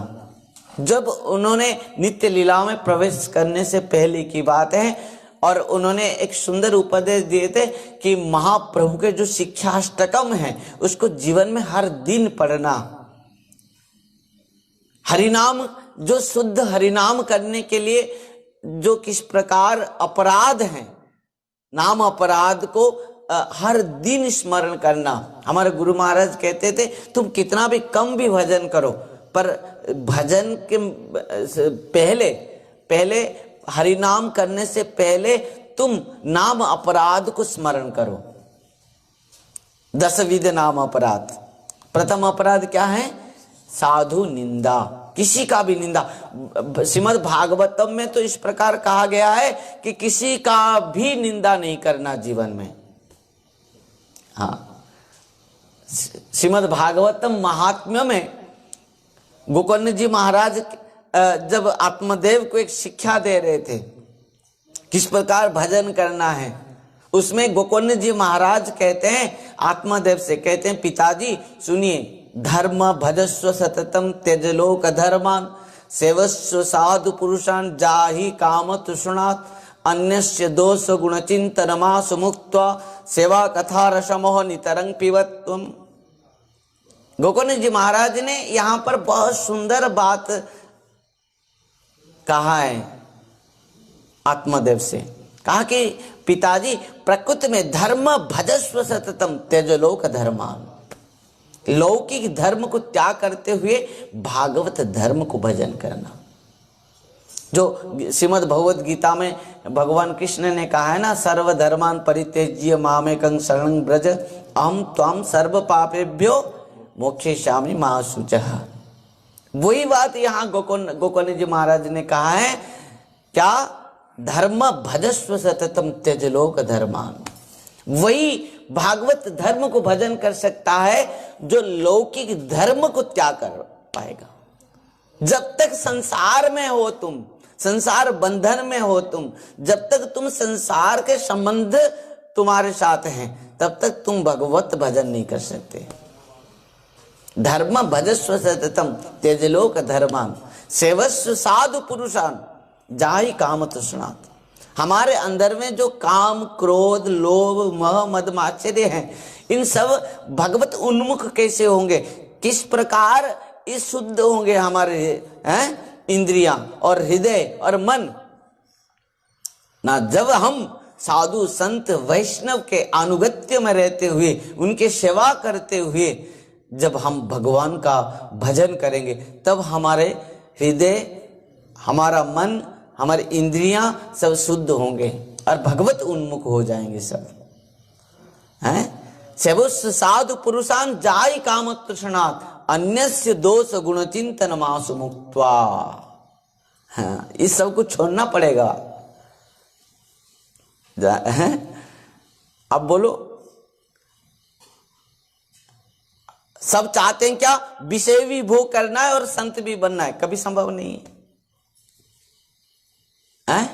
जब उन्होंने नित्य लीला में प्रवेश करने से पहले की बात है, और उन्होंने एक सुंदर उपदेश दिए थे कि महाप्रभु के जो शिक्षाष्टकम है उसको जीवन में हर दिन पढ़ना। हरिनाम, जो शुद्ध हरिनाम करने के लिए जो किस प्रकार अपराध हैं, नाम अपराध को हर दिन स्मरण करना। हमारे गुरु महाराज कहते थे तुम कितना भी कम भी भजन करो, पर भजन के पहले हरिनाम करने से पहले तुम नाम अपराध को स्मरण करो। 10 विध नाम अपराध। प्रथम अपराध क्या है? साधु निंदा, किसी का भी निंदा। श्रीमद् भागवतम में तो इस प्रकार कहा गया है कि किसी का भी निंदा नहीं करना जीवन में। हाँ, श्रीमद् भागवतम महात्म्य में गोकर्ण जी महाराज जब आत्मदेव को एक शिक्षा दे रहे थे किस प्रकार भजन करना है, उसमें गोकर्ण जी महाराज कहते हैं, आत्मदेव से कहते हैं, पिताजी सुनिए, धर्म भजस्व सततम त्यजलोक धर्मान सेवस्व साधु पुरुषान जाहि काम तृष्णात् अन्यस्य दोष गुण चिंतनमा सुमुक्त्वा सेवा कथा रसमोह नितरंग पिबत्वम। गोकर्ण जी महाराज ने यहाँ पर बहुत सुंदर बात कहा है। आत्मदेव से कहा कि पिताजी प्रकृति में धर्म भजस्व सततम त्यजलोक धर्मान, लौकिक धर्म को त्याग करते हुए भागवत धर्म को भजन करना। जो श्रीमद् भगवद गीता में भगवान कृष्ण ने कहा है ना, सर्वधर्मान परित्यज्य मामेकं शरणं व्रज अहं त्वां सर्व पापेभ्यो मोक्षयिष्यामि मा शुचः। वही बात यहाँ गोकर्ण जी महाराज ने कहा है, क्या? धर्म भजस्व सततम त्यजलोक धर्मान। वही भागवत धर्म को भजन कर सकता है जो लौकिक धर्म को त्याग कर पाएगा। जब तक संसार में हो तुम, संसार बंधन में हो तुम, जब तक तुम संसार के संबंध तुम्हारे साथ हैं, तब तक तुम भगवत भजन नहीं कर सकते। धर्म भजस्व सततम त्यजलोक धर्मान सेवस्व साधु पुरुषान जाहि काम तृष्णात्। हमारे अंदर में जो काम, क्रोध, लोभ, मोह, मद, मात्सर्य हैं, इन सब भगवत उन्मुख कैसे होंगे? किस प्रकार ये शुद्ध होंगे हमारे इंद्रियां और हृदय और मन ना? जब हम साधु संत वैष्णव के अनुगत्य में रहते हुए, उनके सेवा करते हुए जब हम भगवान का भजन करेंगे, तब हमारे हृदय, हमारा मन, हमारी इंद्रियां सब शुद्ध होंगे और भगवत उन्मुख हो जाएंगे सब हैं। सेवुस साधु पुरुषान जाय काम तृष्णात् अन्यस्य दोष गुण चिंतन मासु मुक्त्वा। हाँ, इस सब को छोड़ना पड़ेगा। अब बोलो, सब चाहते हैं क्या? विषय भी भोग करना है और संत भी बनना है। कभी संभव नहीं है,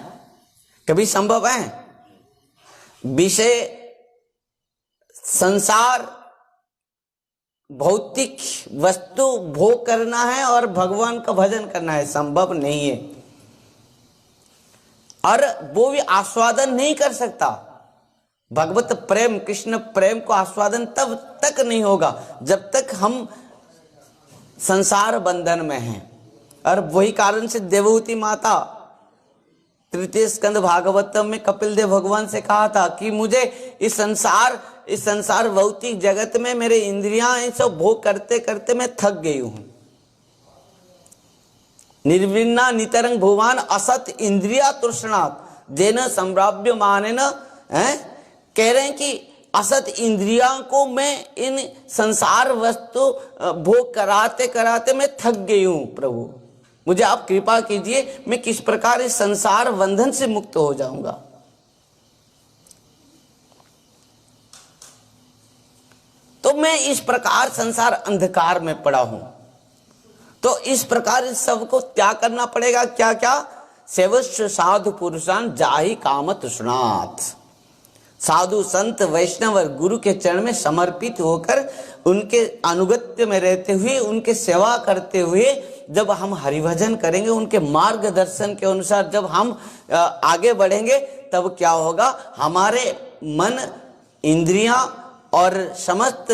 कभी संभव है? विषय, संसार, भौतिक वस्तु भोग करना है और भगवान का भजन करना है, संभव नहीं है। और वो भी आस्वादन नहीं कर सकता। भगवत प्रेम, कृष्ण प्रेम को आस्वादन तब तक नहीं होगा जब तक हम संसार बंधन में हैं। और वही कारण से देवहूति माता तृतीय स्कंद भागवतम में कपिल देव भगवान से कहा था कि मुझे इस संसार भौतिक जगत में मेरे इंद्रियां इन सब भोग करते करते मैं थक गई हूं। निर्विन्ना नितरंग भुवान असत इंद्रिया तृष्णात् जेन संभ्राव्य माने न, कह रहे हैं कि असत इंद्रियों को मैं इन संसार वस्तु भोग कराते कराते मैं थक गई हूं। प्रभु मुझे आप कृपा कीजिए, मैं किस प्रकार इस संसार बंधन से मुक्त हो जाऊंगा। तो मैं इस प्रकार संसार अंधकार में पड़ा हूं। तो इस प्रकार इस सब को त्याग करना पड़ेगा। क्या क्या? सेवस्व साधु पुरुषान जाहि काम तृष्णात्। साधु संत वैष्णव और गुरु के चरण में समर्पित होकर उनके अनुगत्य में रहते हुए, उनके सेवा करते हुए जब हम हरिभजन करेंगे, उनके मार्गदर्शन के अनुसार जब हम आगे बढ़ेंगे, तब क्या होगा? हमारे मन, इंद्रियां और समस्त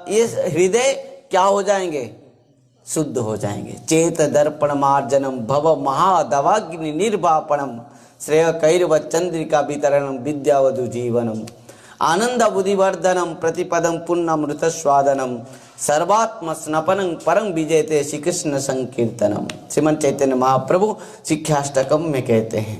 ये हृदय क्या हो जाएंगे? शुद्ध हो जाएंगे। चेत दर्पण मार्जनम भव महादवाग्नि निर्वापणम श्रेय कैरव चंद्रिका वितरणम विद्यावधु जीवनम आनंद बुद्धिवर्धनम प्रतिपदम पुण्यमृत स्वादनम सर्वात्म स्नपनं परम विजयते श्री कृष्ण संकीर्तनम। श्रीमन चैतन्य महाप्रभु शिक्षाष्टकम में कहते हैं।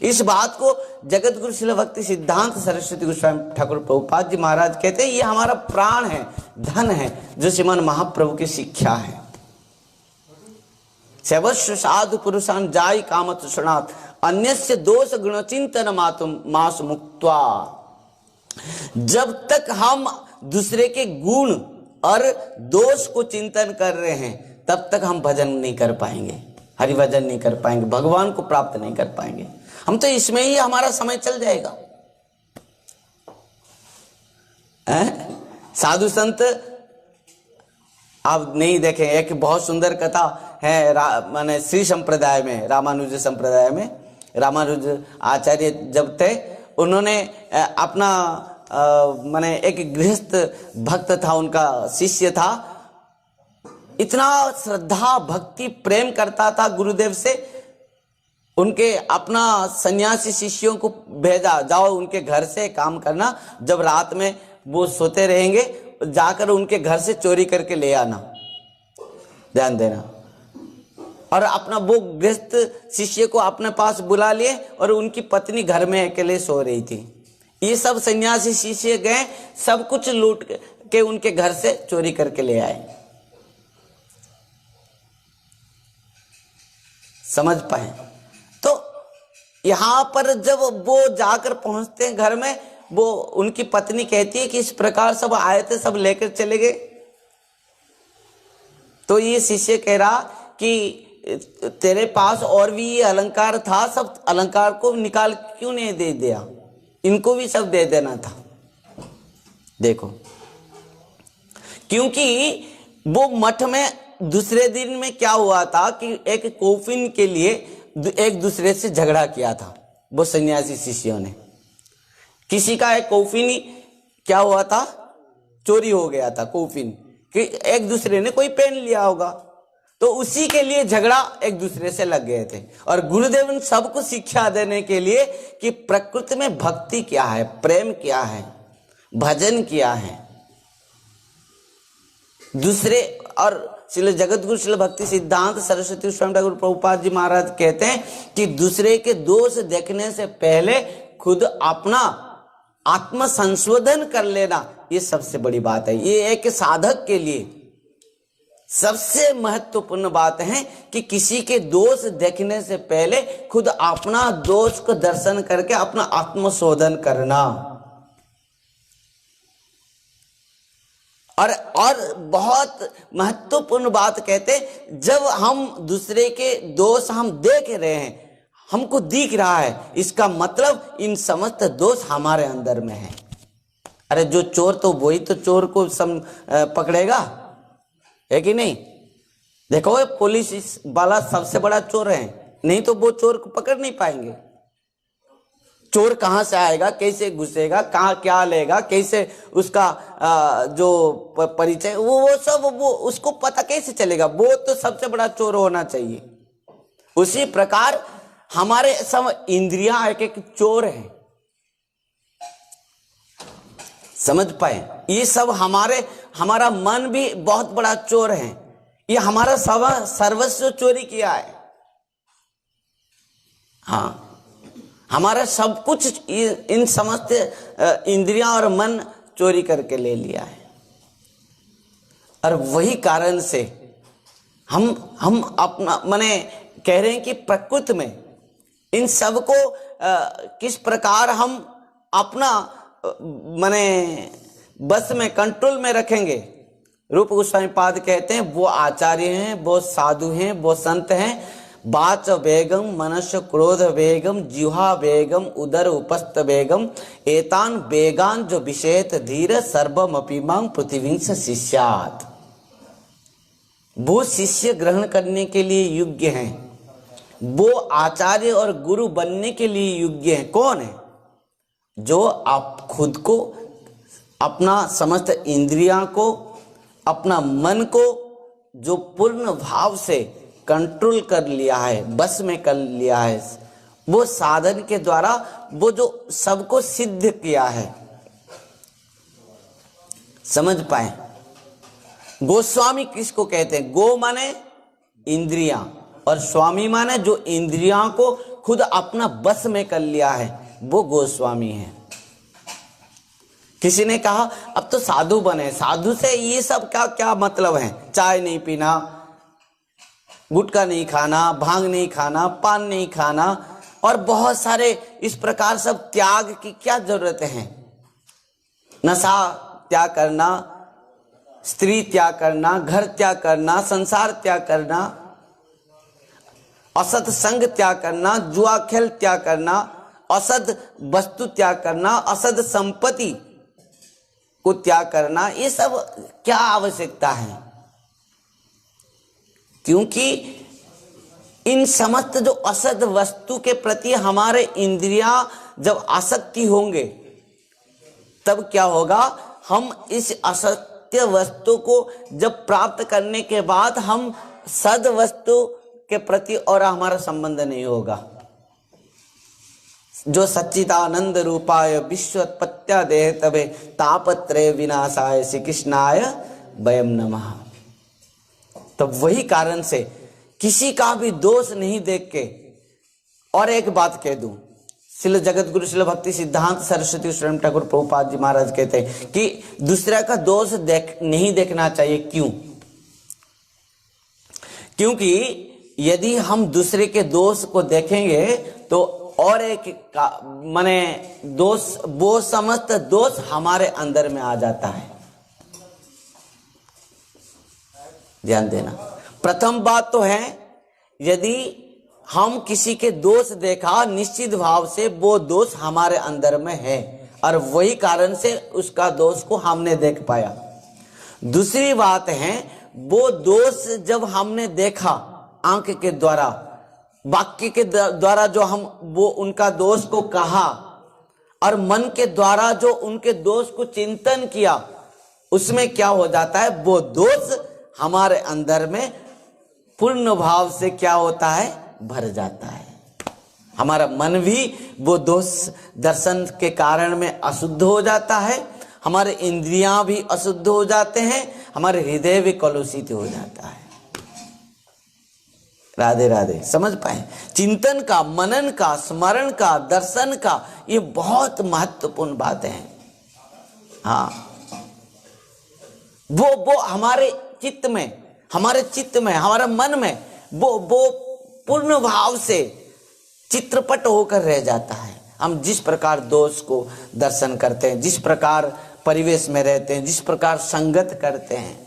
इस बात को जगत गुरु श्रील भक्ति सिद्धांत सरस्वती गोस्वामी ठाकुर प्रभुपाद जी महाराज कहते हैं, ये हमारा प्राण है, धन है, जो श्रीमन महाप्रभु की शिक्षा है। सेवस्व साधु पुरुषान जाय काम तृष्णात् अन्यस्य दोष गुण चिंतन मास मुक्त्वा। जब तक हम दूसरे के गुण और दोष को चिंतन कर रहे हैं, तब तक हम भजन नहीं कर पाएंगे, हरिभजन नहीं कर पाएंगे, भगवान को प्राप्त नहीं कर पाएंगे। हम तो इसमें ही हमारा समय चल जाएगा। साधु संत आप नहीं देखें, एक बहुत सुंदर कथा है माने श्री संप्रदाय में, रामानुज संप्रदाय में, रामानुज आचार्य जब थे, उन्होंने अपना माने एक गृहस्थ भक्त था, उनका शिष्य था, इतना श्रद्धा भक्ति प्रेम करता था गुरुदेव से, उनके अपना सन्यासी शिष्यों को भेजा, जाओ उनके घर से काम करना, जब रात में वो सोते रहेंगे जाकर उनके घर से चोरी करके ले आना, ध्यान देना। और अपना वो गृहस्थ शिष्य को अपने पास बुला लिए और उनकी पत्नी घर में अकेले सो रही थी। ये सब सन्यासी शिष्य गए, सब कुछ लूट के उनके घर से चोरी करके ले आए। समझ पाए? तो यहां पर जब वो जाकर पहुंचते हैं घर में, वो उनकी पत्नी कहती है कि इस प्रकार सब आए थे, सब लेकर चले गए। तो ये शिष्य कह रहा कि तेरे पास और भी ये अलंकार था, सब अलंकार को निकाल क्यों नहीं दे दिया? इनको भी सब दे देना था। देखो, क्योंकि वो मठ में दूसरे दिन में क्या हुआ था कि एक कॉफिन के लिए एक दूसरे से झगड़ा किया था। वो सन्यासी शिष्यों ने। किसी का एक कौफिन क्या हुआ था, चोरी हो गया था कौफिन, कि एक दूसरे ने कोई पेन लिया होगा, तो उसी के लिए झगड़ा एक दूसरे से लग गए थे। और गुरुदेव ने सबको शिक्षा देने के लिए कि प्रकृति में भक्ति क्या है, प्रेम क्या है, भजन क्या है। दूसरे और श्रील जगतगुरु श्रील भक्ति सिद्धांत सरस्वती स्वामी ठाकुर प्रभुपाद जी महाराज कहते हैं कि दूसरे के दोष देखने से पहले खुद अपना आत्म संशोधन कर लेना, ये सबसे बड़ी बात है। ये एक साधक के लिए सबसे महत्वपूर्ण बात है कि किसी के दोष देखने से पहले खुद अपना दोष को दर्शन करके अपना आत्मशोधन करना। और बहुत महत्वपूर्ण बात कहते, जब हम दूसरे के दोष हम देख रहे हैं, हमको दिख रहा है, इसका मतलब इन समस्त दोष हमारे अंदर में है। अरे जो चोर, तो वही तो चोर को पकड़ेगा, है कि नहीं? देखो पुलिस वाला सबसे बड़ा चोर है, नहीं तो वो चोर को पकड़ नहीं पाएंगे। चोर कहां से आएगा, कैसे घुसेगा, कहां क्या लेगा, कैसे उसका जो परिचय, वो सब वो उसको पता कैसे चलेगा? वो तो सबसे बड़ा चोर होना चाहिए। उसी प्रकार हमारे सब इंद्रियां एक एक चोर हैं, समझ पाए? ये सब हमारा मन भी बहुत बड़ा चोर है। ये हमारा सर्वस्व चोरी किया है। हाँ, हमारा सब कुछ इन समस्त इंद्रियां और मन चोरी करके ले लिया है। और वही कारण से हम अपना माने कह रहे हैं कि प्रकृति में इन सब को किस प्रकार हम अपना माने बस में, कंट्रोल में रखेंगे। रूप गोस्वामी पाद कहते हैं वो आचार्य हैं, वो साधु हैं, वो संत हैं। वाच वेगम, मनस क्रोध वेगम, जिह्वा वेगम, उदर उपस्थ वेगम, एतान वेगान जो विषेत धीर सर्वम अपीमां पृथ्वी से शिष्यात्। वो शिष्य ग्रहण करने के लिए योग्य हैं, वो आचार्य और गुरु बनने के लिए योग्य हैं। कौन है? जो आप खुद को, अपना समस्त इंद्रियां को, अपना मन को जो पूर्ण भाव से कंट्रोल कर लिया है, बस में कर लिया है, वो साधन के द्वारा वो जो सबको सिद्ध किया है। समझ पाए? गोस्वामी किसको कहते हैं? गो माने इंद्रियां और स्वामी माने जो इंद्रियां को खुद अपना बस में कर लिया है, वो गोस्वामी है। किसी ने कहा अब तो साधु बने, साधु से ये सब क्या क्या मतलब है? चाय नहीं पीना, गुटखा नहीं खाना, भांग नहीं खाना, पान नहीं खाना और बहुत सारे इस प्रकार सब त्याग की क्या जरूरत है? नशा त्याग करना, स्त्री त्याग करना, घर त्याग करना, संसार त्याग करना, असत संग त्याग करना, जुआ खेल त्याग करना, असद वस्तु त्याग करना, असद संपत्ति को त्याग करना, ये सब क्या आवश्यकता है? क्योंकि इन समस्त जो असत वस्तु के प्रति हमारे इंद्रियां जब आसक्ति होंगे, तब क्या होगा? हम इस असत्य वस्तु को जब प्राप्त करने के बाद हम सद वस्तु के प्रति और हमारा संबंध नहीं होगा। जो सच्चिदानंद रूपाय विश्वोत्पत्त्या देह तबे तापत्रय विनाशाय श्री कृष्णाय वयम नमः। तो वही कारण से किसी का भी दोष नहीं देख के, और एक बात कह दूं, श्रील जगतगुरु श्रील भक्ति सिद्धांत सरस्वती स्वामी ठाकुर प्रभुपाद जी महाराज कहते हैं कि दूसरे का दोष नहीं देखना चाहिए। क्यों? क्योंकि यदि हम दूसरे के दोष को देखेंगे तो और एक माने दोष, वो समस्त दोष हमारे अंदर में आ जाता है। ध्यान देना। प्रथम बात तो है, यदि हम किसी के दोष देखा, निश्चित भाव से वो दोष हमारे अंदर में है और वही कारण से उसका दोष को हमने देख पाया। दूसरी बात है, वो दोष जब हमने देखा आंख के द्वारा, वाक्य के द्वारा जो हम वो उनका दोष को कहा और मन के द्वारा जो उनके दोष को चिंतन किया, उसमें क्या हो जाता है, वो दोष हमारे अंदर में पूर्ण भाव से क्या होता है, भर जाता है। हमारा मन भी वो दोष दर्शन के कारण में अशुद्ध हो जाता है, हमारे इंद्रियां भी अशुद्ध हो जाते हैं, हमारे हृदय भी कलुषित हो जाता है। राधे राधे। समझ पाए, चिंतन का, मनन का, स्मरण का, दर्शन का, ये बहुत महत्वपूर्ण बातें हैं। हाँ, वो हमारे चित्त में, हमारे मन में वो पूर्ण भाव से चित्रपट होकर रह जाता है। हम जिस प्रकार दोष को दर्शन करते हैं, जिस प्रकार परिवेश में रहते हैं, जिस प्रकार संगत करते हैं,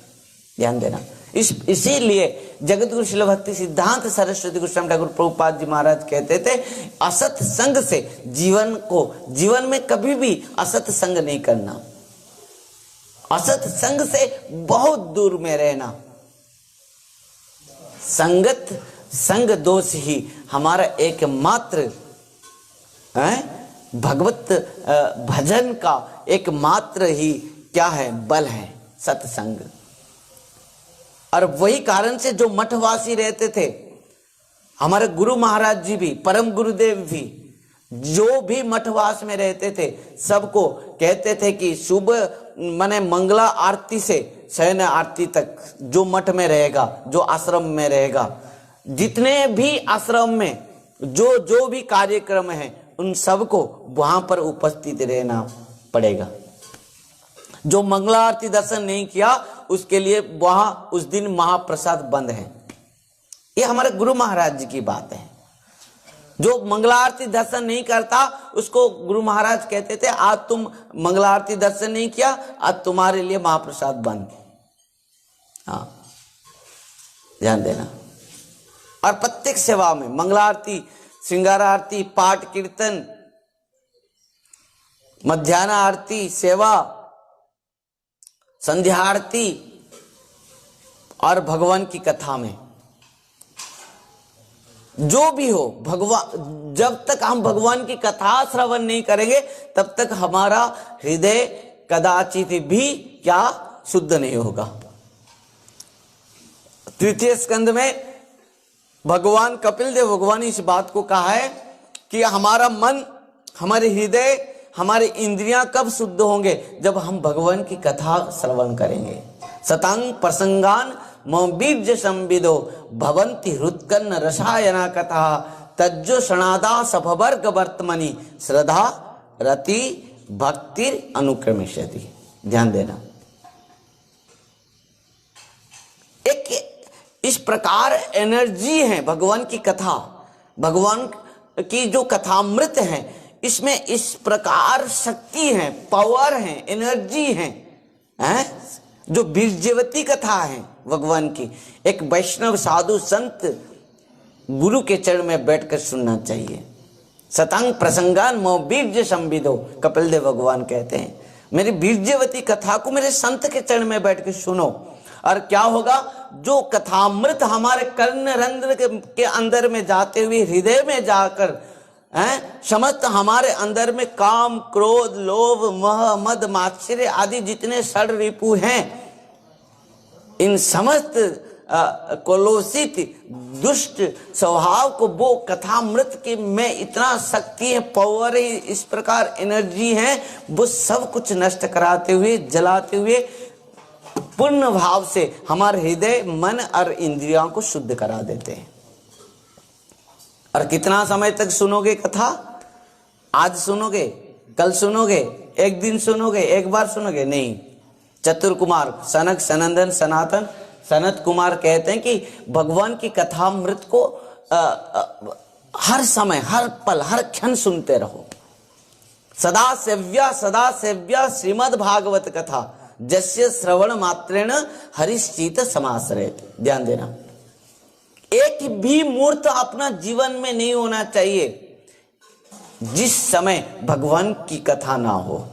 ध्यान देना। इसीलिए जगत गुरु श्रील भक्ति सिद्धांत सरस्वती गोस्वामी ठाकुर प्रभुपाद जी महाराज कहते थे, असत संग से जीवन में कभी भी असत संग नहीं करना, असत संग से बहुत दूर में रहना। संग दोष ही हमारा एकमात्र भगवत भजन का एकमात्र ही क्या है, बल है, सत्संग। और वही कारण से जो मठवासी रहते थे, हमारे गुरु महाराज जी भी, परम गुरुदेव भी, जो भी मठवास में रहते थे, सबको कहते थे कि सुबह माने मंगला आरती से शयन आरती तक जो मठ में रहेगा, जो आश्रम में रहेगा, जितने भी आश्रम में जो भी कार्यक्रम है, उन सबको वहां पर उपस्थित रहना पड़ेगा। जो मंगला आरती दर्शन नहीं किया, उसके लिए वहां उस दिन महाप्रसाद बंद है। ये हमारे गुरु महाराज जी की बात है। जो मंगला आरती दर्शन नहीं करता, उसको गुरु महाराज कहते थे, आज तुम मंगला आरती दर्शन नहीं किया, आज तुम्हारे लिए महाप्रसाद बंद। हाँ, ध्यान देना। और प्रत्येक सेवा में मंगला आरती, श्रृंगार आरती, पाठ कीर्तन, मध्याह्न आरती, सेवा, संध्या आरती और भगवान की कथा में जो भी हो, भगवान, जब तक हम भगवान की कथा श्रवण नहीं करेंगे, तब तक हमारा हृदय कदाचित भी क्या शुद्ध नहीं होगा। तृतीय स्कंद में भगवान कपिल देव भगवान इस बात को कहा है कि हमारा मन, हमारे हृदय, हमारे इंद्रियां कब शुद्ध होंगे, जब हम भगवान की कथा श्रवण करेंगे। सतांग प्रसंगान बीज संविदो भवंति हृत्कन्न रसायना कथा तज्जो शणादा सभवर्ग वर्तमनि श्रद्धा रति भक्तिर अनुक्रमिष्यति। ध्यान देना। एक इस प्रकार एनर्जी है भगवान की कथा, भगवान की जो कथामृत है, इसमें इस प्रकार शक्ति है, पावर है, एनर्जी है, जो बीजवती कथा है भगवान की। एक वैष्णव साधु संत गुरु के चरण में बैठकर सुनना चाहिए। सतांग प्रसंगान मो बीज संविदो, कपिल देव भगवान कहते हैं, मेरी बीजवती कथा को मेरे संत के चरण में बैठ के सुनो। और क्या होगा, जो कथामृत हमारे कर्ण रंध्र के अंदर में जाते हुए हृदय में जाकर समस्त हमारे अंदर में काम, क्रोध, लोभ, मोह, मद, मात्सर्य आदि जितने षड रिपु हैं, इन समस्त कलुषित दुष्ट स्वभाव को वो कथामृत के में इतना शक्ति है, पावर है, इस प्रकार एनर्जी है, वो सब कुछ नष्ट कराते हुए, जलाते हुए पूर्ण भाव से हमारे हृदय, मन और इंद्रियों को शुद्ध करा देते हैं। और कितना समय तक सुनोगे कथा? आज सुनोगे, कल सुनोगे, एक दिन सुनोगे, एक बार सुनोगे? नहीं। चतुर कुमार, सनक, सनंदन, सनातन, सनत कुमार कहते हैं कि भगवान की कथामृत को हर समय, हर पल, हर क्षण सुनते रहो। सदा सेव्या श्रीमद् भागवत कथा जस्य श्रवण मात्रेण हरिश्चित समाश्रयेत। ध्यान देना। एक भी मुहूर्त अपना जीवन में नहीं होना चाहिए जिस समय भगवान की कथा ना हो।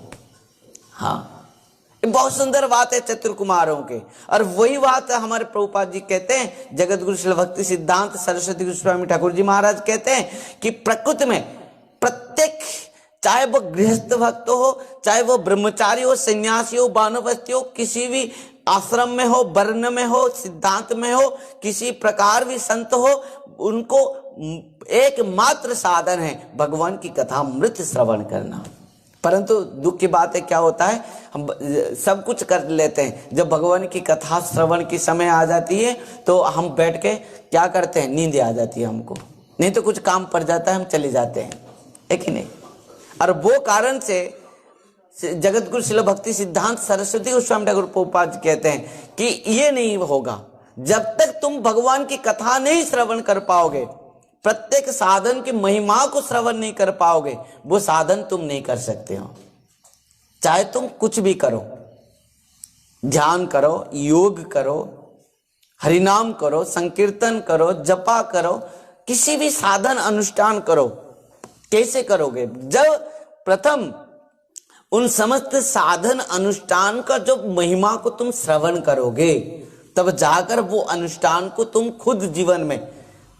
हाँ, बहुत सुंदर बात है चतुर कुमारों के। और वही बात हमारे प्रभुपाद जी कहते हैं, जगत गुरु श्री भक्ति सिद्धांत सरस्वती गोस्वामी ठाकुर जी महाराज कहते हैं कि प्रकृति में प्रत्येक, चाहे वो गृहस्थ भक्त हो, चाहे वो ब्रह्मचारी हो, सन्यासी हो, वानप्रस्थी हो, किसी भी आश्रम में हो, वर्ण में हो, सिद्धांत में हो, किसी प्रकार भी संत हो, उनको एकमात्र साधन है भगवान की कथा मृत श्रवण करना। परंतु दुख की बात है, क्या होता है, हम सब कुछ कर लेते हैं, जब भगवान की कथा श्रवण की समय आ जाती है तो हम बैठ के क्या करते हैं, नींद आ जाती है हमको, नहीं तो कुछ काम पड़ जाता है, हम चले जाते हैं, है कि नहीं। और वो कारण से जगत गुरु शिल भक्ति सिद्धांत सरस्वती गोस्वामी ठाकुर प्रभुपाद कहते हैं कि ये नहीं होगा जब तक तुम भगवान की कथा नहीं श्रवण कर पाओगे, प्रत्येक साधन की महिमा को श्रवण नहीं कर पाओगे, वो साधन तुम नहीं कर सकते हो। चाहे तुम कुछ भी करो, ध्यान करो, योग करो, हरिनाम करो, संकीर्तन करो, जपा करो, किसी भी साधन अनुष्ठान करो, कैसे करोगे? जब प्रथम उन समस्त साधन अनुष्ठान का जो महिमा को तुम श्रवण करोगे, तब जाकर वो अनुष्ठान को तुम खुद जीवन में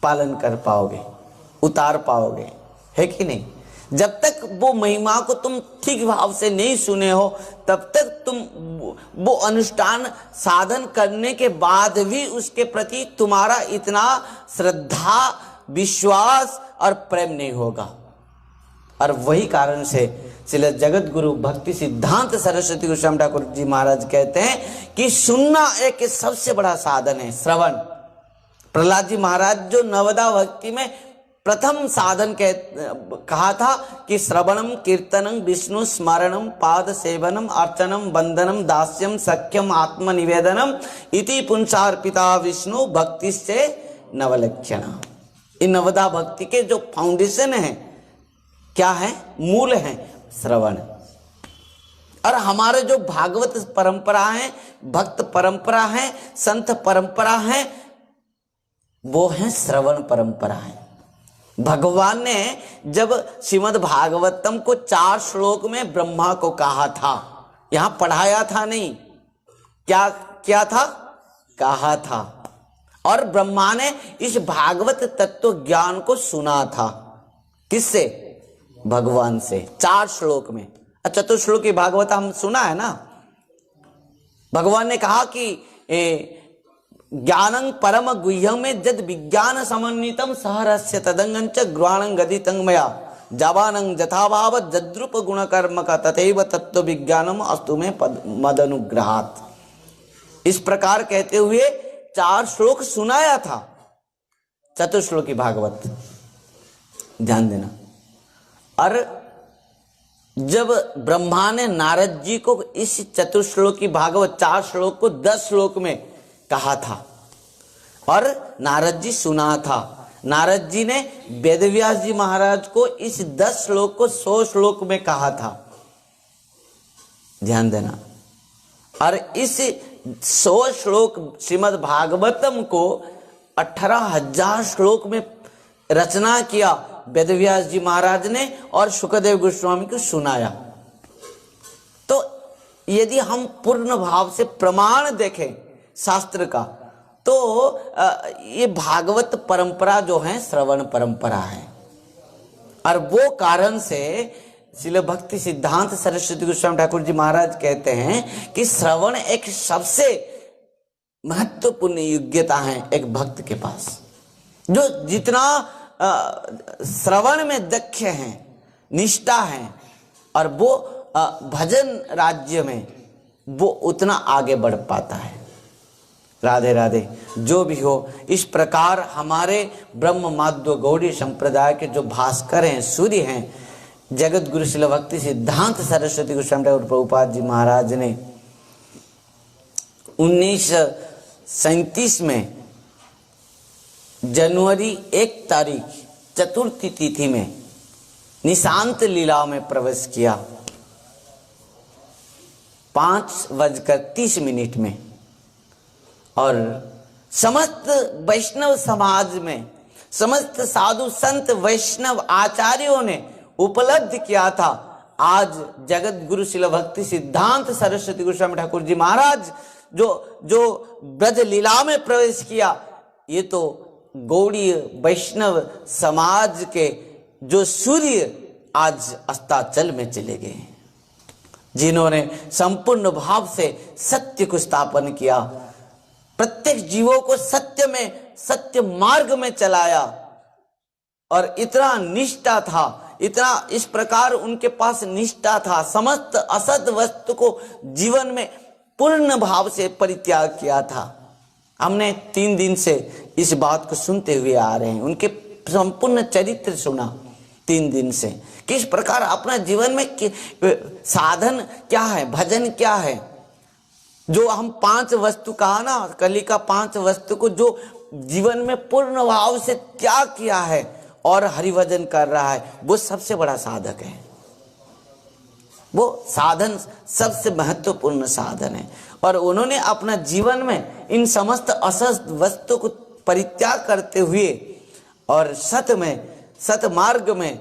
पालन कर पाओगे, उतार पाओगे, है कि नहीं। जब तक वो महिमा को तुम ठीक भाव से नहीं सुने हो, तब तक तुम वो अनुष्ठान साधन करने के बाद भी उसके प्रति तुम्हारा इतना श्रद्धा, विश्वास और प्रेम नहीं होगा। और वही कारण से श्री जगत गुरु भक्ति सिद्धांत सरस्वती गोस्वामी ठाकुर जी महाराज कहते हैं कि सुनना एक सबसे बड़ा साधन है, श्रवण। प्रहलाद जी महाराज जो नवदा भक्ति में प्रथम साधन कहा था कि श्रवणम कीर्तनम विष्णु स्मरणम पाद सेवनम अर्चनम वंदनम दास्यम सख्यम आत्मनिवेदनम इति पुंसार्पिता विष्णु भक्ति से नवलक्षणा। इन नवदा भक्ति के जो फाउंडेशन है, क्या है, मूल है श्रवण। और हमारे जो भागवत परंपरा है, भक्त परंपरा है, संत परंपरा है, वो है श्रवण परंपरा है। भगवान ने जब श्रीमद् भागवतम को 4 श्लोक में ब्रह्मा को कहा था, यहां पढ़ाया था नहीं, क्या था, कहा था। और ब्रह्मा ने इस भागवत तत्व ज्ञान को सुना था, किससे, भगवान से, 4 श्लोक में। चतुर्श्लोकी भागवत हम सुना है ना। भगवान ने कहा कि ज्ञानं परम गुह्यं में जद विज्ञान समन्वितम सहरस्य तदंगं च ग्रहणं गदितं मया जवानं जथाभाव जद्रूप गुण कर्म का तथैव तत्व विज्ञानम अस्तु में मदनुग्रहात्। इस प्रकार कहते हुए 4 श्लोक सुनाया था चतुर्श्लोकी भागवत, ध्यान देना। और जब ब्रह्मा ने नारद जी को इस चतुर्श्लोकी भागवत 4 श्लोक को 10 श्लोक में कहा था और नारद जी सुना था, नारद जी ने वेदव्यास जी महाराज को इस 10 श्लोक को 100 श्लोक में कहा था, ध्यान देना। और इस 100 श्लोक श्रीमद् भागवतम को 18,000 श्लोक में रचना किया वेदव्यास जी महाराज ने और शुकदेव गोस्वामी को सुनाया। तो यदि हम पूर्ण भाव से प्रमाण देखें शास्त्र का, तो ये भागवत परंपरा जो है श्रवण परंपरा है। और वो कारण से श्रील भक्ति सिद्धांत सरस्वती गोस्वामी ठाकुर जी महाराज कहते हैं कि श्रवण एक सबसे महत्वपूर्ण योग्यता है एक भक्त के पास। जो जितना श्रवण में दक्ष हैं, निष्ठा है, और वो भजन राज्य में वो उतना आगे बढ़ पाता है। राधे राधे। जो भी हो, इस प्रकार हमारे ब्रह्म माध्व गौड़ी संप्रदाय के जो भास्कर हैं, सूर्य हैं, जगत गुरु श्रील भक्ति सिद्धांत सरस्वती गोस्वामी ठाकुर प्रभुपाद जी महाराज ने 1937 में जनवरी 1 तारीख चतुर्थी तिथि में निशांत लीला में प्रवेश किया 5:30 में। और समस्त वैष्णव समाज में, समस्त साधु संत वैष्णव आचार्यों ने उपलब्ध किया था आज जगत गुरु शिल भक्ति सिद्धांत सरस्वती गोस्वामी ठाकुर जी महाराज जो ब्रज लीला में प्रवेश किया, ये तो गौड़ीय वैष्णव समाज के जो सूर्य आज अस्ताचल में चले गए, जिन्होंने संपूर्ण भाव से सत्य को स्थापन किया, प्रत्येक जीवों को सत्य में, सत्य मार्ग में चलाया, और इतना निष्ठा था, इतना इस प्रकार उनके पास निष्ठा था, समस्त असत वस्तु को जीवन में पूर्ण भाव से परित्याग किया था। हमने 3 दिन से इस बात को सुनते हुए आ रहे हैं, उनके संपूर्ण चरित्र सुना 3 दिन से, किस प्रकार अपना जीवन में साधन क्या है, भजन क्या है, जो हम 5 वस्तु कहा ना, कली का 5 वस्तु को जो जीवन में पूर्ण भाव से त्याग किया है और हरिभजन कर रहा है, वो सबसे बड़ा साधक है। वो साधन सबसे महत्वपूर्ण साधन है, और उन्होंने अपना जीवन में इन समस्त असत वस्तु को परित्याग करते हुए और सत मार्ग में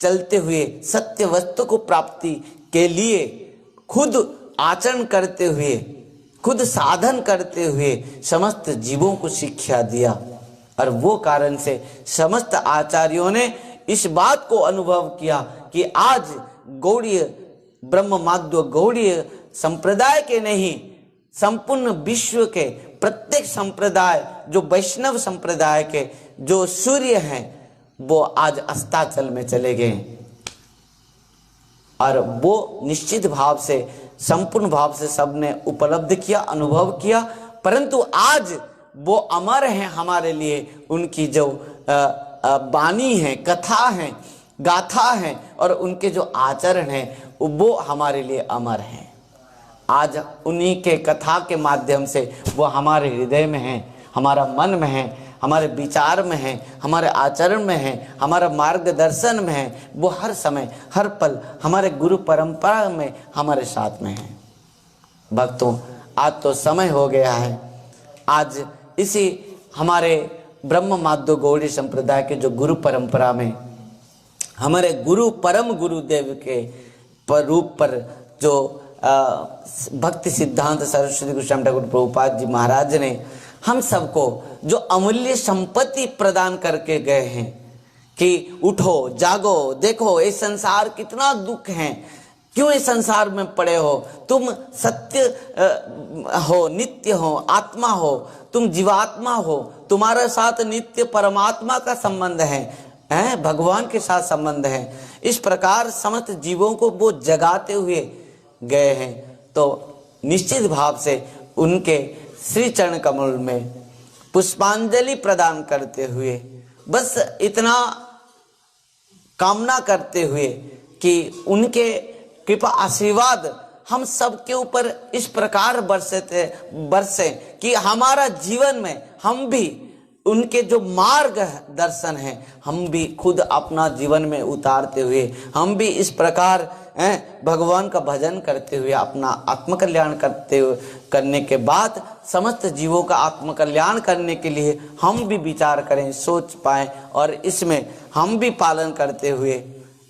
चलते हुए सत्य वस्तु को प्राप्ति के लिए खुद आचरण करते हुए, खुद साधन करते हुए समस्त जीवों को शिक्षा दिया। और वो कारण से समस्त आचार्यों ने इस बात को अनुभव किया कि आज गौड़ीय ब्रह्म माध्व गौड़ीय संप्रदाय के नहीं, संपूर्ण विश्व के प्रत्येक संप्रदाय, जो वैष्णव संप्रदाय के जो सूर्य हैं, वो आज अस्ताचल में चले गए। और वो निश्चित भाव से, संपूर्ण भाव से सबने उपलब्ध किया, अनुभव किया, परंतु आज वो अमर हैं हमारे लिए। उनकी जो वाणी है, कथा है, गाथा है, और उनके जो आचरण है, वो हमारे लिए अमर हैं। आज उन्हीं के कथा के माध्यम से वो हमारे हृदय में है, हमारा मन में है, हमारे विचार में है, हमारे आचरण में है, हमारा मार्गदर्शन में है। वो हर समय, हर पल हमारे गुरु परंपरा में हमारे साथ में है। भक्तों, आज तो समय हो गया है, आज इसी हमारे ब्रह्म माध्व गौड़ी संप्रदाय के जो गुरु परंपरा में हमारे गुरु परम गुरुदेव के रूप पर जो भक्ति सिद्धांत सरस्वती गोस्वामी ठाकुर प्रभुपाद जी महाराज ने हम सबको जो अमूल्य संपत्ति प्रदान करके गए हैं कि उठो, जागो, देखो ये संसार कितना दुख है, क्यों इस संसार में पड़े हो, तुम सत्य हो, नित्य हो, आत्मा हो, तुम जीवात्मा हो, तुम्हारे साथ नित्य परमात्मा का संबंध है, भगवान के साथ संबंध है। इस प्रकार समस्त जीवों को वो जगाते हुए गए हैं। तो निश्चित भाव से उनके श्री चरण कमल में पुष्पांजलि प्रदान करते हुए, बस इतना कामना करते हुए कि उनके कृपा आशीर्वाद हम सब के ऊपर इस प्रकार बरसे कि हमारा जीवन में हम भी उनके जो मार्ग दर्शन है, हम भी खुद अपना जीवन में उतारते हुए, हम भी इस प्रकार भगवान का भजन करते हुए अपना आत्मकल्याण करने के बाद समस्त जीवों का आत्मकल्याण करने के लिए हम भी विचार करें, सोच पाएं, और इसमें हम भी पालन करते हुए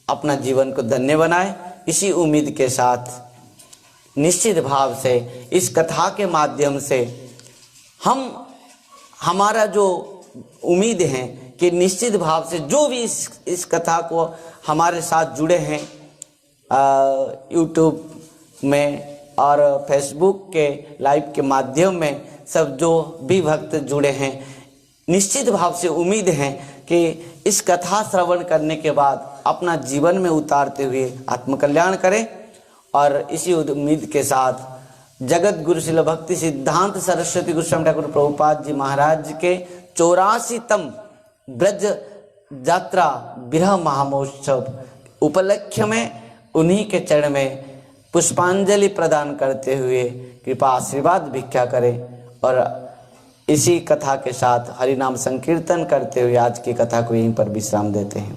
अपना जीवन को धन्य बनाएं। इसी उम्मीद के साथ निश्चित भाव से इस कथा के माध्यम से हमारा जो उम्मीद है कि निश्चित भाव से जो भी इस कथा को हमारे साथ जुड़े हैं यूट्यूब में और फेसबुक के लाइव के माध्यम में, सब जो भी भक्त जुड़े हैं, निश्चित भाव से उम्मीद है कि इस कथा श्रवण करने के बाद अपना जीवन में उतारते हुए आत्मकल्याण करें। और इसी उम्मीद के साथ जगत गुरु शिल भक्ति सिद्धांत सरस्वती गोस्वामी ठाकुर प्रभुपाद जी महाराज के 84तम ब्रज यात्रा विरह महामहोत्सव उपलक्ष्य में उन्हीं के चरण में पुष्पांजलि प्रदान करते हुए कृपा आशीर्वाद भिक्षा करें। और इसी कथा के साथ हरिनाम संकीर्तन करते हुए आज की कथा को यहीं पर विश्राम देते हैं।